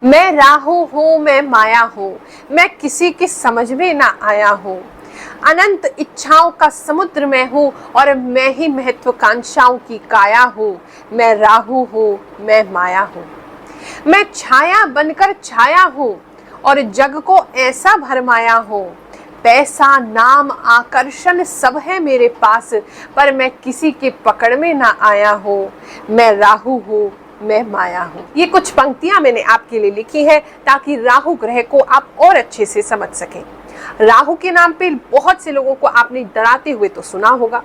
मैं राहु हूँ, मैं माया हूँ, मैं किसी की समझ में ना आया हूँ। अनंत इच्छाओं का समुद्र मैं हूँ और मैं ही महत्वाकांक्षाओं की काया हूँ। मैं राहु हूँ, मैं माया हूँ। मैं छाया बनकर छाया हूँ और जग को ऐसा भरमाया हूँ। पैसा, नाम, आकर्षण सब है मेरे पास, पर मैं किसी के पकड़ में ना आया हूँ। मैं राहु हूँ, मैं माया हूँ। ये कुछ पंक्तियां मैंने आपके लिए लिखी है ताकि राहु ग्रह को आप और अच्छे से समझ सकें। राहु के नाम पे बहुत से लोगों को आपने डराते हुए तो सुना होगा,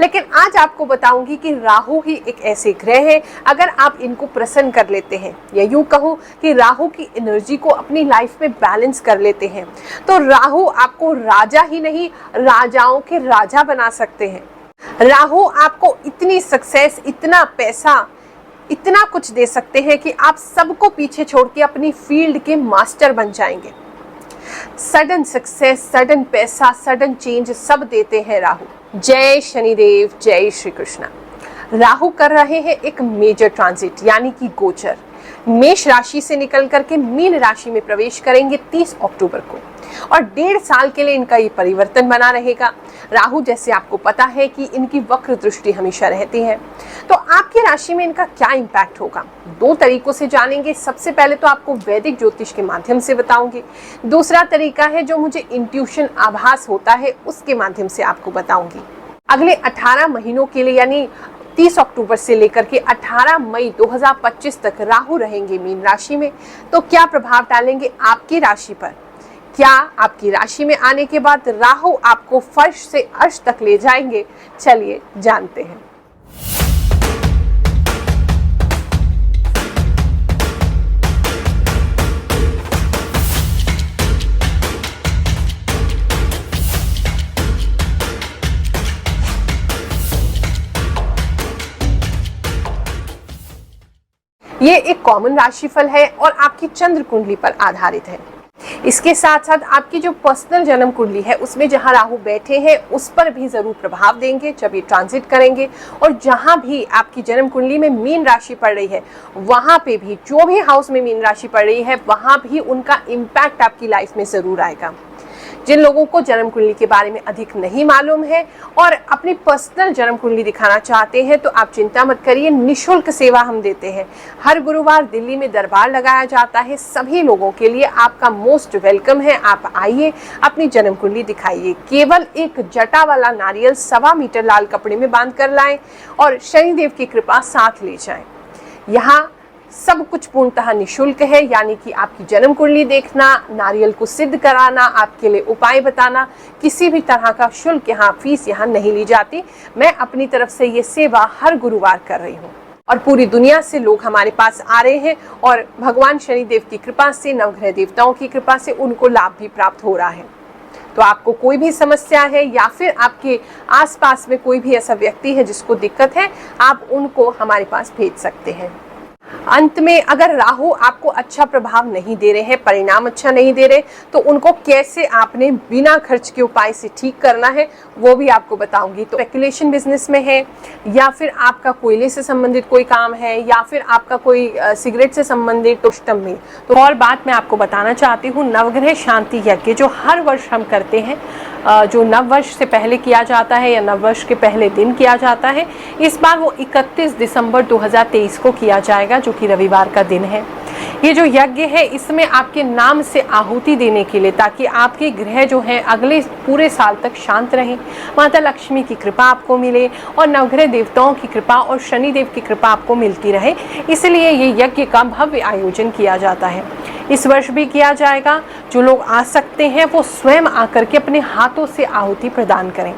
लेकिन आज आपको बताऊंगी कि राहु ही एक ऐसे ग्रह है, अगर आप इनको प्रसन्न कर लेते हैं या यूं कहूं कि राहु की एनर्जी को अपनी लाइफ में बैलेंस कर लेते हैं, तो राहु आपको राजा ही नहीं, राजाओं के राजा बना सकते हैं। राहु आपको इतनी सक्सेस, इतना पैसा, इतना कुछ दे सकते हैं कि आप सबको पीछे छोड़ के अपनी फील्ड के मास्टर बन जाएंगे। सडन सक्सेस, सडन पैसा, सडन चेंज सब देते हैं राहु। जय शनिदेव, जय श्री कृष्णा। राहु कर रहे हैं एक मेजर ट्रांजिट यानी कि गोचर। मेष राशि से निकल करके मीन राशि में प्रवेश करेंगे 30 अक्टूबर को और 1.5 साल के लिए इनका ये परिवर्तन बना रहेगा। राहु जैसे आपको पता है कि इनकी वक्र दृष्टि हमेशा रहती है, तो आपकी राशि में इनका क्या इम्पैक्ट होगा 2 तरीकों से जानेंगे। सबसे पहले तो आपको वैदिक ज्योतिष के माध्यम से बताऊंगी, दूसरा तरीका है जो मुझे इंट्यूशन, आभास होता है, उसके माध्यम से आपको बताऊंगी। अगले 18 महीनों के लिए यानी 30 अक्टूबर से लेकर के 18 मई 2025 तक राहु रहेंगे मीन राशि में। तो क्या प्रभाव डालेंगे आपकी राशि पर? क्या आपकी राशि में आने के बाद राहु आपको फर्श से अर्श तक ले जाएंगे? चलिए जानते हैं। ये एक कॉमन राशिफल है और आपकी चंद्र कुंडली पर आधारित है। इसके साथ साथ आपकी जो पर्सनल जन्म कुंडली है उसमें जहां राहु बैठे हैं उस पर भी जरूर प्रभाव देंगे जब ये ट्रांजिट करेंगे, और जहां भी आपकी जन्म कुंडली में मीन राशि पड़ रही है वहां पे भी, जो भी हाउस में मीन राशि पड़ रही है वहां भी उनका इम्पैक्ट आपकी लाइफ में जरूर आएगा। जिन लोगों को जन्म कुंडली के बारे में अधिक नहीं मालूम है और अपनी पर्सनल जन्म कुंडली दिखाना चाहते हैं तो आप चिंता मत करिए, निशुल्क सेवा हम देते हैं। हर गुरुवार दिल्ली में दरबार लगाया जाता है, सभी लोगों के लिए आपका मोस्ट वेलकम है। आप आइए, अपनी जन्म कुंडली दिखाइए। केवल एक जटा वाला नारियल 1.25 मीटर लाल कपड़े में बांध कर लाएं और शनिदेव की कृपा साथ ले जाएं। यहाँ सब कुछ पूर्णतः निशुल्क है, यानी कि आपकी जन्म कुंडली देखना, नारियल को सिद्ध कराना, आपके लिए उपाय बताना, किसी भी तरह का शुल्क यहाँ, फीस यहाँ नहीं ली जाती। मैं अपनी तरफ से ये सेवा हर गुरुवार कर रही हूँ और पूरी दुनिया से लोग हमारे पास आ रहे हैं और भगवान शनिदेव की कृपा से, नवग्रह देवताओं की कृपा से उनको लाभ भी प्राप्त हो रहा है। तो आपको कोई भी समस्या है या फिर आपके आसपास में कोई भी ऐसा व्यक्ति है जिसको दिक्कत है, आप उनको हमारे पास भेज सकते हैं। अंत में अगर राहु आपको अच्छा प्रभाव नहीं दे रहे हैं, परिणाम अच्छा नहीं दे रहे, तो उनको कैसे आपने बिना खर्च के उपाय से ठीक करना है वो भी आपको बताऊंगी। तो स्पेकुलेशन बिजनेस में है या फिर आपका कोयले से संबंधित कोई काम है या फिर आपका कोई सिगरेट से संबंधित, तो सिस्टम में। तो और बात मैं आपको बताना चाहती हूँ, नवग्रह शांति यज्ञ जो हर वर्ष हम करते हैं, जो नववर्ष से पहले किया जाता है या नववर्ष के पहले दिन किया जाता है, इस बार वो 31 दिसंबर 2023 को किया जाएगा, जो कि रविवार का दिन है। ये जो यज्ञ है इसमें आपके नाम से आहुति देने के लिए, ताकि आपके ग्रह जो हैं अगले पूरे साल तक शांत रहें, माता लक्ष्मी की कृपा आपको मिले और नवग्रह देवताओं की कृपा और शनिदेव की कृपा आपको मिलती रहे, इसलिए ये यज्ञ का भव्य आयोजन किया जाता है। इस वर्ष भी किया जाएगा। जो लोग आ सकते हैं वो स्वयं आकर के अपने हाथों से आहुति प्रदान करें।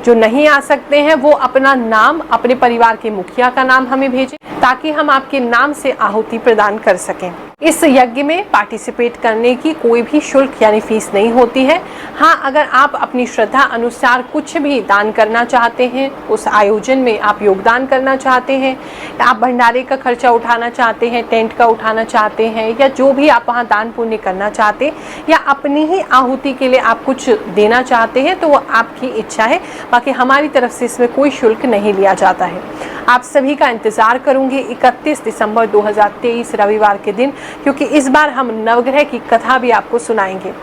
जो नहीं आ सकते हैं वो अपना नाम, अपने परिवार के मुखिया का नाम हमें भेजें ताकि हम आपके नाम से आहुति प्रदान कर सकें। इस यज्ञ में पार्टिसिपेट करने की कोई भी शुल्क यानी फीस नहीं होती है। हाँ, अगर आप अपनी श्रद्धा अनुसार कुछ भी दान करना चाहते हैं, उस आयोजन में आप योगदान करना चाहते हैं, आप भंडारे का खर्चा उठाना चाहते हैं, टेंट का उठाना चाहते हैं, या जो भी आप वहाँ दान पुण्य करना चाहते हैं, या अपनी ही आहुति के लिए आप कुछ देना चाहते हैं, तो वो आपकी इच्छा है। बाकी हमारी तरफ से इसमें कोई शुल्क नहीं लिया जाता है। आप सभी का इंतज़ार करूंगी 31 दिसंबर 2023 रविवार के दिन, क्योंकि इस बार हम नवग्रह की कथा भी आपको सुनाएंगे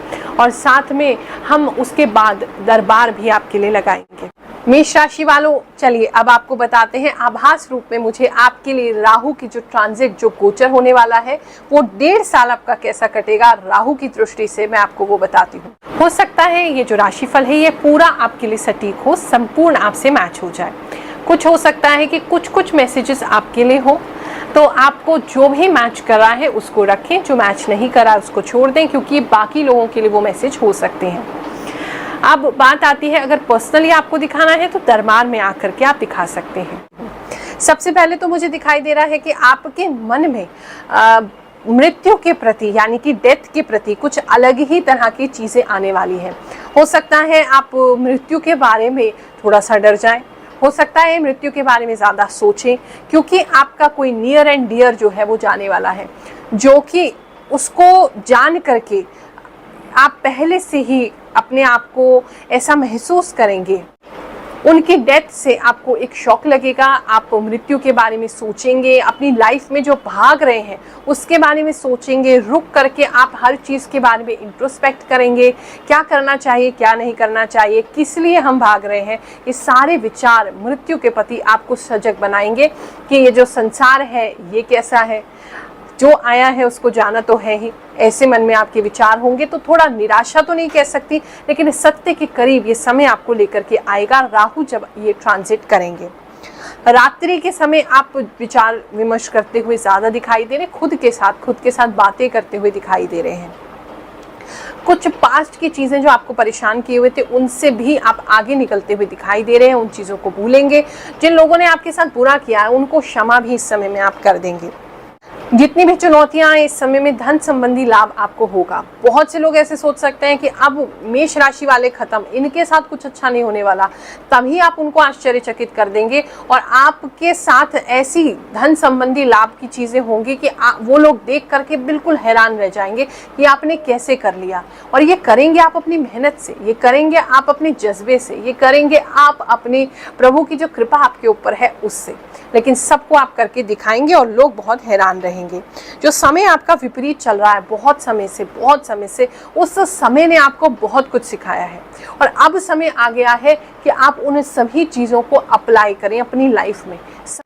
और साथ में हम उसके बाद दरबार भी आपके लिए लगाएंगे। मेष राशि वालों, चलिए अब आपको बताते हैं आभास रूप में मुझे आपके लिए राहु की जो ट्रांजिट, जो गोचर होने वाला है, वो 1.5 साल आपका कैसा कटेगा राहु की दृष्टि से, मैं आपको वो बताती हूँ। हो सकता है ये जो राशिफल है ये पूरा आपके लिए सटीक हो, संपूर्ण आपसे मैच हो जाए। कुछ हो सकता है कि कुछ मैसेजेस आपके लिए हो, तो आपको जो भी मैच कर रहा है उसको रखें, जो मैच नहीं कर रहा उसको छोड़ दें, क्योंकि बाकी लोगों के लिए वो मैसेज हो सकते हैं। अब बात आती है, अगर पर्सनली आपको दिखाना है तो दरबार में आकर के आप दिखा सकते हैं। सबसे पहले तो मुझे दिखाई दे रहा है कि आपके मन में मृत्यु के प्रति, यानी कि डेथ के प्रति कुछ अलग ही तरह की चीज़ें आने वाली हैं। हो सकता है आप मृत्यु के बारे में थोड़ा सा डर जाएं, हो सकता है मृत्यु के बारे में ज़्यादा सोचें, क्योंकि आपका कोई नियर एंड डियर जो है वो जाने वाला है, जो कि उसको जान करके आप पहले से ही अपने आप को ऐसा महसूस करेंगे। उनकी डेथ से आपको एक शॉक लगेगा, आप मृत्यु के बारे में सोचेंगे, अपनी लाइफ में जो भाग रहे हैं उसके बारे में सोचेंगे, रुक करके आप हर चीज़ के बारे में इंट्रोस्पेक्ट करेंगे, क्या करना चाहिए क्या नहीं करना चाहिए, किस लिए हम भाग रहे हैं। ये सारे विचार मृत्यु के प्रति आपको सजग बनाएंगे कि ये जो संसार है ये कैसा है, जो आया है उसको जाना तो है ही, ऐसे मन में आपके विचार होंगे। तो थोड़ा निराशा तो नहीं कह सकती, लेकिन सत्य के करीब ये समय आपको लेकर के आएगा राहु जब ये ट्रांजिट करेंगे। रात्रि के समय आप विचार विमर्श करते हुए ज़्यादा दिखाई दे रहे, खुद के साथ बातें करते हुए दिखाई दे रहे हैं। कुछ पास्ट की चीज़ें जो आपको परेशान किए हुए थे उनसे भी आप आगे निकलते हुए दिखाई दे रहे हैं, उन चीज़ों को भूलेंगे। जिन लोगों ने आपके साथ बुरा किया है उनको क्षमा भी इस समय में आप कर देंगे। जितनी भी चुनौतियां आए इस समय में धन संबंधी लाभ आपको होगा। बहुत से लोग ऐसे सोच सकते हैं कि अब मेष राशि वाले खत्म, इनके साथ कुछ अच्छा नहीं होने वाला, तभी आप उनको आश्चर्यचकित कर देंगे और आपके साथ ऐसी धन संबंधी लाभ की चीजें होंगी कि वो लोग देख करके बिल्कुल हैरान रह जाएंगे कि आपने कैसे कर लिया। और ये करेंगे आप अपनी मेहनत से, ये करेंगे आप अपने जज्बे से, ये करेंगे आप अपने प्रभु की जो कृपा आपके ऊपर है उससे, लेकिन सबको आप करके दिखाएंगे और लोग बहुत हैरान रहेंगे। जो समय आपका विपरीत चल रहा है बहुत समय से, उस समय ने आपको बहुत कुछ सिखाया है और अब समय आ गया है कि आप उन सभी चीज़ों को अप्लाई करें अपनी लाइफ में।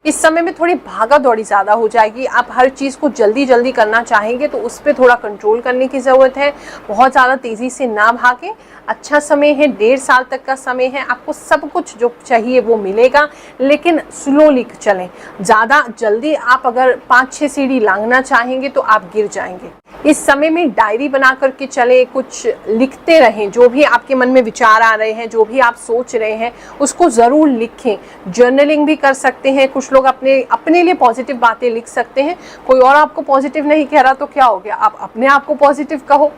इस समय में थोड़ी भागा दौड़ी ज़्यादा हो जाएगी, आप हर चीज़ को जल्दी जल्दी करना चाहेंगे तो उस पर थोड़ा कंट्रोल करने की ज़रूरत है। बहुत ज़्यादा तेज़ी से ना भागें, अच्छा समय है, 1.5 साल तक का समय है, आपको सब कुछ जो चाहिए वो मिलेगा, लेकिन स्लोली चलें। ज़्यादा जल्दी आप अगर 5-6 सीढ़ी लांघना चाहेंगे तो आप गिर जाएंगे। इस समय में डायरी बना करके चलें, कुछ लिखते रहें, जो भी आपके मन में विचार आ रहे हैं, जो भी आप सोच रहे हैं उसको ज़रूर लिखें। जर्नलिंग भी कर सकते हैं, कुछ लोग अपने लिए पॉजिटिव बातें लिख सकते हैं। कोई और आपको पॉजिटिव नहीं कह रहा तो क्या हो गया, आप अपने आप को पॉजिटिव कहो,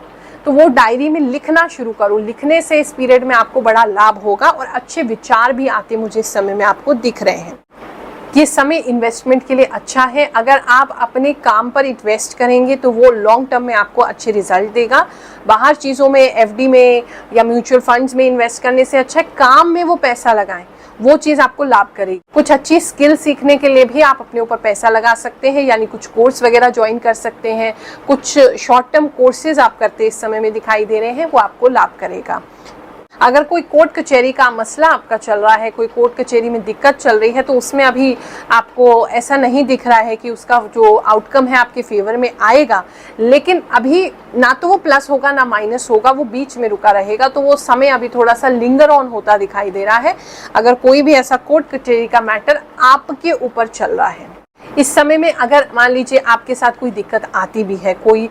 तो वो डायरी में लिखना शुरू करो। लिखने से इस पीरियड में आपको बड़ा लाभ होगा और अच्छे विचार भी आते मुझे इस समय में आपको दिख रहे हैं। ये समय इन्वेस्टमेंट के लिए अच्छा है। अगर आप अपने काम पर इन्वेस्ट करेंगे तो वो लॉन्ग टर्म में आपको अच्छे रिजल्ट देगा। बाहर चीज़ों में, एफडी में या म्यूचुअल फंड्स में इन्वेस्ट करने से अच्छा है काम में वो पैसा लगाएं, वो चीज़ आपको लाभ करेगी। कुछ अच्छी स्किल सीखने के लिए भी आप अपने ऊपर पैसा लगा सकते हैं, यानी कुछ कोर्स वगैरह ज्वाइन कर सकते हैं। कुछ शॉर्ट टर्म कोर्सेज आप करते इस समय में दिखाई दे रहे हैं, वो आपको लाभ करेगा। अगर कोई कोर्ट कचहरी का मसला आपका चल रहा है, कोई कोर्ट कचहरी में दिक्कत चल रही है, तो उसमें अभी आपको ऐसा नहीं दिख रहा है कि उसका जो आउटकम है आपके फेवर में आएगा, लेकिन अभी ना तो वो प्लस होगा ना माइनस होगा, वो बीच में रुका रहेगा। तो वो समय अभी थोड़ा सा लिंगर ऑन होता दिखाई दे रहा है। अगर कोई भी ऐसा कोर्ट कचहरी का मैटर आपके ऊपर चल रहा है, इस समय में अगर मान लीजिए आपके साथ कोई दिक्कत आती भी है, कोई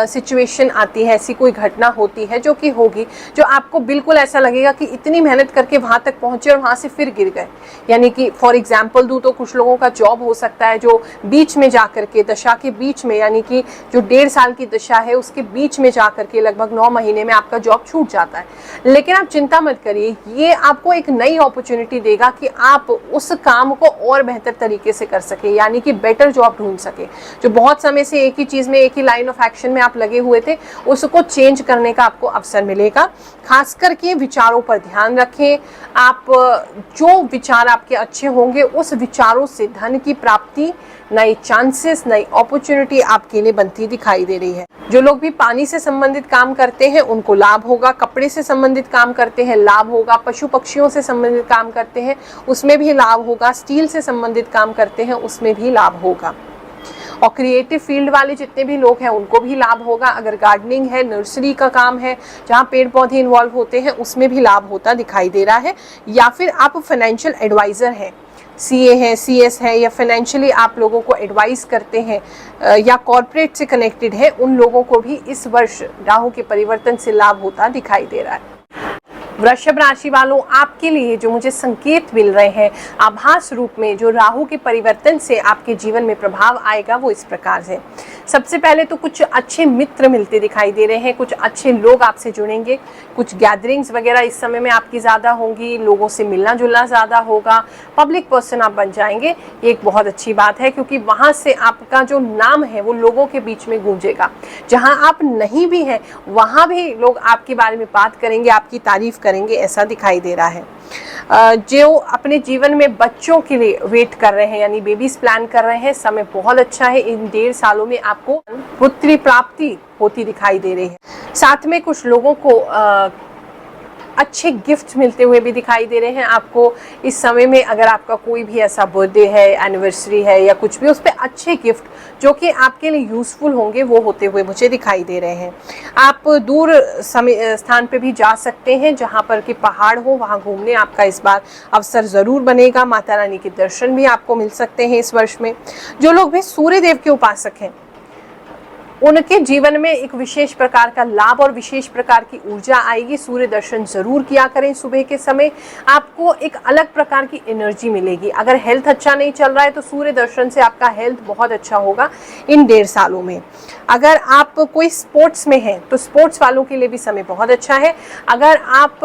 सिचुएशन आती है, ऐसी कोई घटना होती है जो कि होगी, जो आपको बिल्कुल ऐसा लगेगा कि इतनी मेहनत करके वहाँ तक पहुँचे और वहाँ से फिर गिर गए। यानी कि फॉर एग्जांपल दूँ तो कुछ लोगों का जॉब हो सकता है जो बीच में जा करके, दशा के बीच में, यानी कि जो 1.5 साल की दशा है उसके बीच में जा करके लगभग 9 महीने में आपका जॉब छूट जाता है। लेकिन आप चिंता मत करिए, ये आपको एक नई अपॉर्चुनिटी देगा कि आप उस काम को और बेहतर तरीके से कर सके, यानी कि बेटर जॉब ढूंढ सके। जो बहुत समय से एक ही चीज़ में, एक ही लाइन ऑफ एक्शन में आप लगे हुए थे, उसको चेंज करने का आपको अवसर मिलेगा। खास करके विचारों पर ध्यान रखें। आप जो विचार आपके अच्छे होंगे, उस विचारों से धन की प्राप्ति, नए चांसेस, नई अपॉर्चुनिटी आपके लिए बनती दिखाई दे रही है। जो लोग भी पानी से संबंधित काम करते हैं उनको लाभ होगा, कपड़े से संबंधित काम करते हैं लाभ होगा, पशु पक्षियों से संबंधित काम करते हैं उसमें भी लाभ होगा, स्टील से संबंधित काम करते हैं उसमें भी लाभ होगा, और क्रिएटिव फील्ड वाले जितने भी लोग हैं उनको भी लाभ होगा। अगर गार्डनिंग है, नर्सरी का काम है, जहाँ पेड़ पौधे इन्वॉल्व होते हैं, उसमें भी लाभ होता दिखाई दे रहा है। या फिर आप फाइनेंशियल एडवाइज़र हैं, सीए है, सीएस है, या फाइनेंशियली आप लोगों को एडवाइस करते हैं या कॉरपोरेट से कनेक्टेड है, उन लोगों को भी इस वर्ष राहु के परिवर्तन से लाभ होता दिखाई दे रहा है। वृषभ राशि वालों, आपके लिए जो मुझे संकेत मिल रहे हैं आभास रूप में, जो राहु के परिवर्तन से आपके जीवन में प्रभाव आएगा, वो इस प्रकार से। सबसे पहले तो कुछ अच्छे मित्र मिलते दिखाई दे रहे हैं, कुछ अच्छे लोग आपसे जुड़ेंगे, कुछ गैदरिंग्स वगैरह इस समय में आपकी ज़्यादा होंगी, लोगों से मिलना जुलना ज़्यादा होगा, पब्लिक पर्सन आप बन जाएंगे। ये एक बहुत अच्छी बात है, क्योंकि वहाँ से आपका जो नाम है वो लोगों के बीच में गूंजेगा। जहाँ आप नहीं भी हैं वहाँ भी लोग आपके बारे में बात करेंगे, आपकी तारीफ करेंगे, ऐसा दिखाई दे रहा है। जो अपने जीवन में बच्चों के लिए वेट कर रहे हैं, यानी बेबीज प्लान कर रहे हैं, समय बहुत अच्छा है। इन 1.5 सालों में आपको पुत्री प्राप्ति होती दिखाई दे रही है। साथ में कुछ लोगों को अच्छे गिफ्ट मिलते हुए भी दिखाई दे रहे हैं आपको इस समय में। अगर आपका कोई भी ऐसा बर्थडे है, एनिवर्सरी है या कुछ भी, उस पर अच्छे गिफ्ट जो कि आपके लिए यूज़फुल होंगे वो होते हुए मुझे दिखाई दे रहे हैं। आप दूर स्थान पे भी जा सकते हैं, जहाँ पर कि पहाड़ हो, वहाँ घूमने आपका इस बार अवसर ज़रूर बनेगा। माता रानी के दर्शन भी आपको मिल सकते हैं इस वर्ष में। जो लोग भी सूर्य देव के उपासक हैं, उनके जीवन में एक विशेष प्रकार का लाभ और विशेष प्रकार की ऊर्जा आएगी। सूर्य दर्शन जरूर किया करें सुबह के समय, आपको एक अलग प्रकार की एनर्जी मिलेगी। अगर हेल्थ अच्छा नहीं चल रहा है तो सूर्य दर्शन से आपका हेल्थ बहुत अच्छा होगा इन 1.5 सालों में। अगर आप कोई स्पोर्ट्स में हैं तो स्पोर्ट्स वालों के लिए भी समय बहुत अच्छा है। अगर आप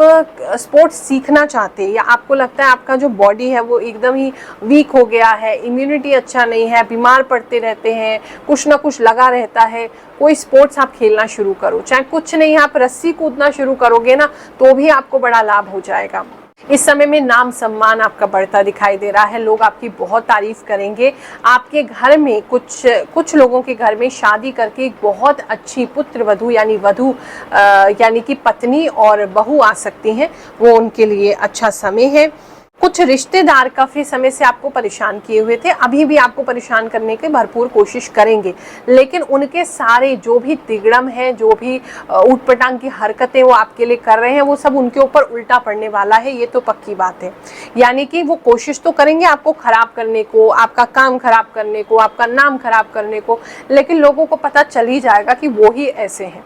स्पोर्ट्स सीखना चाहते हैं या आपको लगता है आपका जो बॉडी है वो एकदम ही वीक हो गया है, इम्यूनिटी अच्छा नहीं है, बीमार पड़ते रहते हैं, कुछ ना कुछ लगा रहता है, कोई स्पोर्ट्स आप खेलना शुरू करो। चाहे कुछ नहीं, आप रस्सी कूदना शुरू करोगे ना तो भी आपको बड़ा लाभ हो जाएगा। इस समय में नाम सम्मान आपका बढ़ता दिखाई दे रहा है, लोग आपकी बहुत तारीफ करेंगे। आपके घर में कुछ लोगों के घर में शादी करके एक बहुत अच्छी पुत्र वधू यानी कि पत्नी और बहू आ सकती हैं, वो उनके लिए अच्छा समय है। कुछ रिश्तेदार काफ़ी समय से आपको परेशान किए हुए थे, अभी भी आपको परेशान करने की भरपूर कोशिश करेंगे, लेकिन उनके सारे जो भी तिगड़म है, जो भी ऊटपटांग की हरकतें वो आपके लिए कर रहे हैं, वो सब उनके ऊपर उल्टा पड़ने वाला है, ये तो पक्की बात है। यानी कि वो कोशिश तो करेंगे आपको खराब करने को, आपका काम खराब करने को, आपका नाम खराब करने को, लेकिन लोगों को पता चल ही जाएगा कि वो ही ऐसे हैं,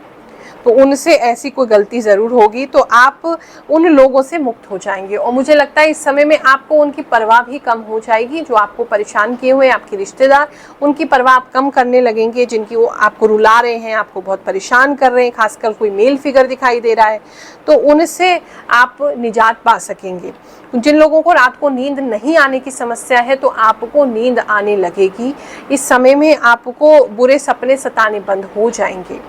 तो उनसे ऐसी कोई गलती ज़रूर होगी, तो आप उन लोगों से मुक्त हो जाएंगे। और मुझे लगता है इस समय में आपको उनकी परवाह भी कम हो जाएगी। जो आपको परेशान किए हुए आपके रिश्तेदार, उनकी परवाह आप कम करने लगेंगे। जिनकी वो आपको रुला रहे हैं, आपको बहुत परेशान कर रहे हैं, खासकर कोई मेल फिगर दिखाई दे रहा है, तो उनसे आप निजात पा सकेंगे। जिन लोगों को रात को नींद नहीं आने की समस्या है, तो आपको नींद आने लगेगी। इस समय में आपको बुरे सपने सताने बंद हो जाएंगे।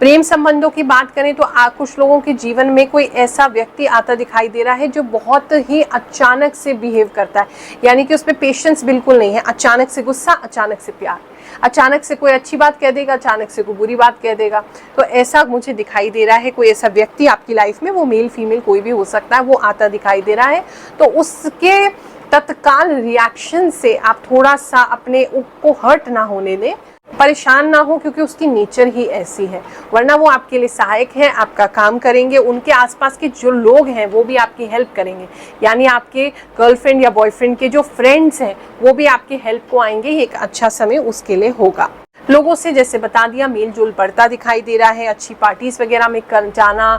प्रेम संबंधों की बात करें तो कुछ लोगों के जीवन में कोई ऐसा व्यक्ति आता दिखाई दे रहा है जो बहुत ही अचानक से बिहेव करता है, यानी कि उसमें पेशेंस बिल्कुल नहीं है। अचानक से गुस्सा, अचानक से प्यार, अचानक से कोई अच्छी बात कह देगा, अचानक से कोई बुरी बात कह देगा। तो ऐसा मुझे दिखाई दे रहा है, कोई ऐसा व्यक्ति आपकी लाइफ में, वो मेल फीमेल कोई भी हो सकता है, वो आता दिखाई दे रहा है। तो उसके तत्काल रिएक्शन से आप थोड़ा सा अपने को हर्ट ना होने दें, परेशान ना हो, क्योंकि उसकी नेचर ही ऐसी है। वरना वो आपके लिए सहायक है, आपका काम करेंगे। उनके आसपास के जो लोग हैं वो भी आपकी हेल्प करेंगे, यानी आपके गर्लफ्रेंड या बॉयफ्रेंड के जो फ्रेंड्स हैं वो भी आपकी हेल्प को आएंगे। एक अच्छा समय उसके लिए होगा। लोगों से, जैसे बता दिया, मेल जोल बढ़ता दिखाई दे रहा है। अच्छी पार्टीज वगैरह में कर जाना,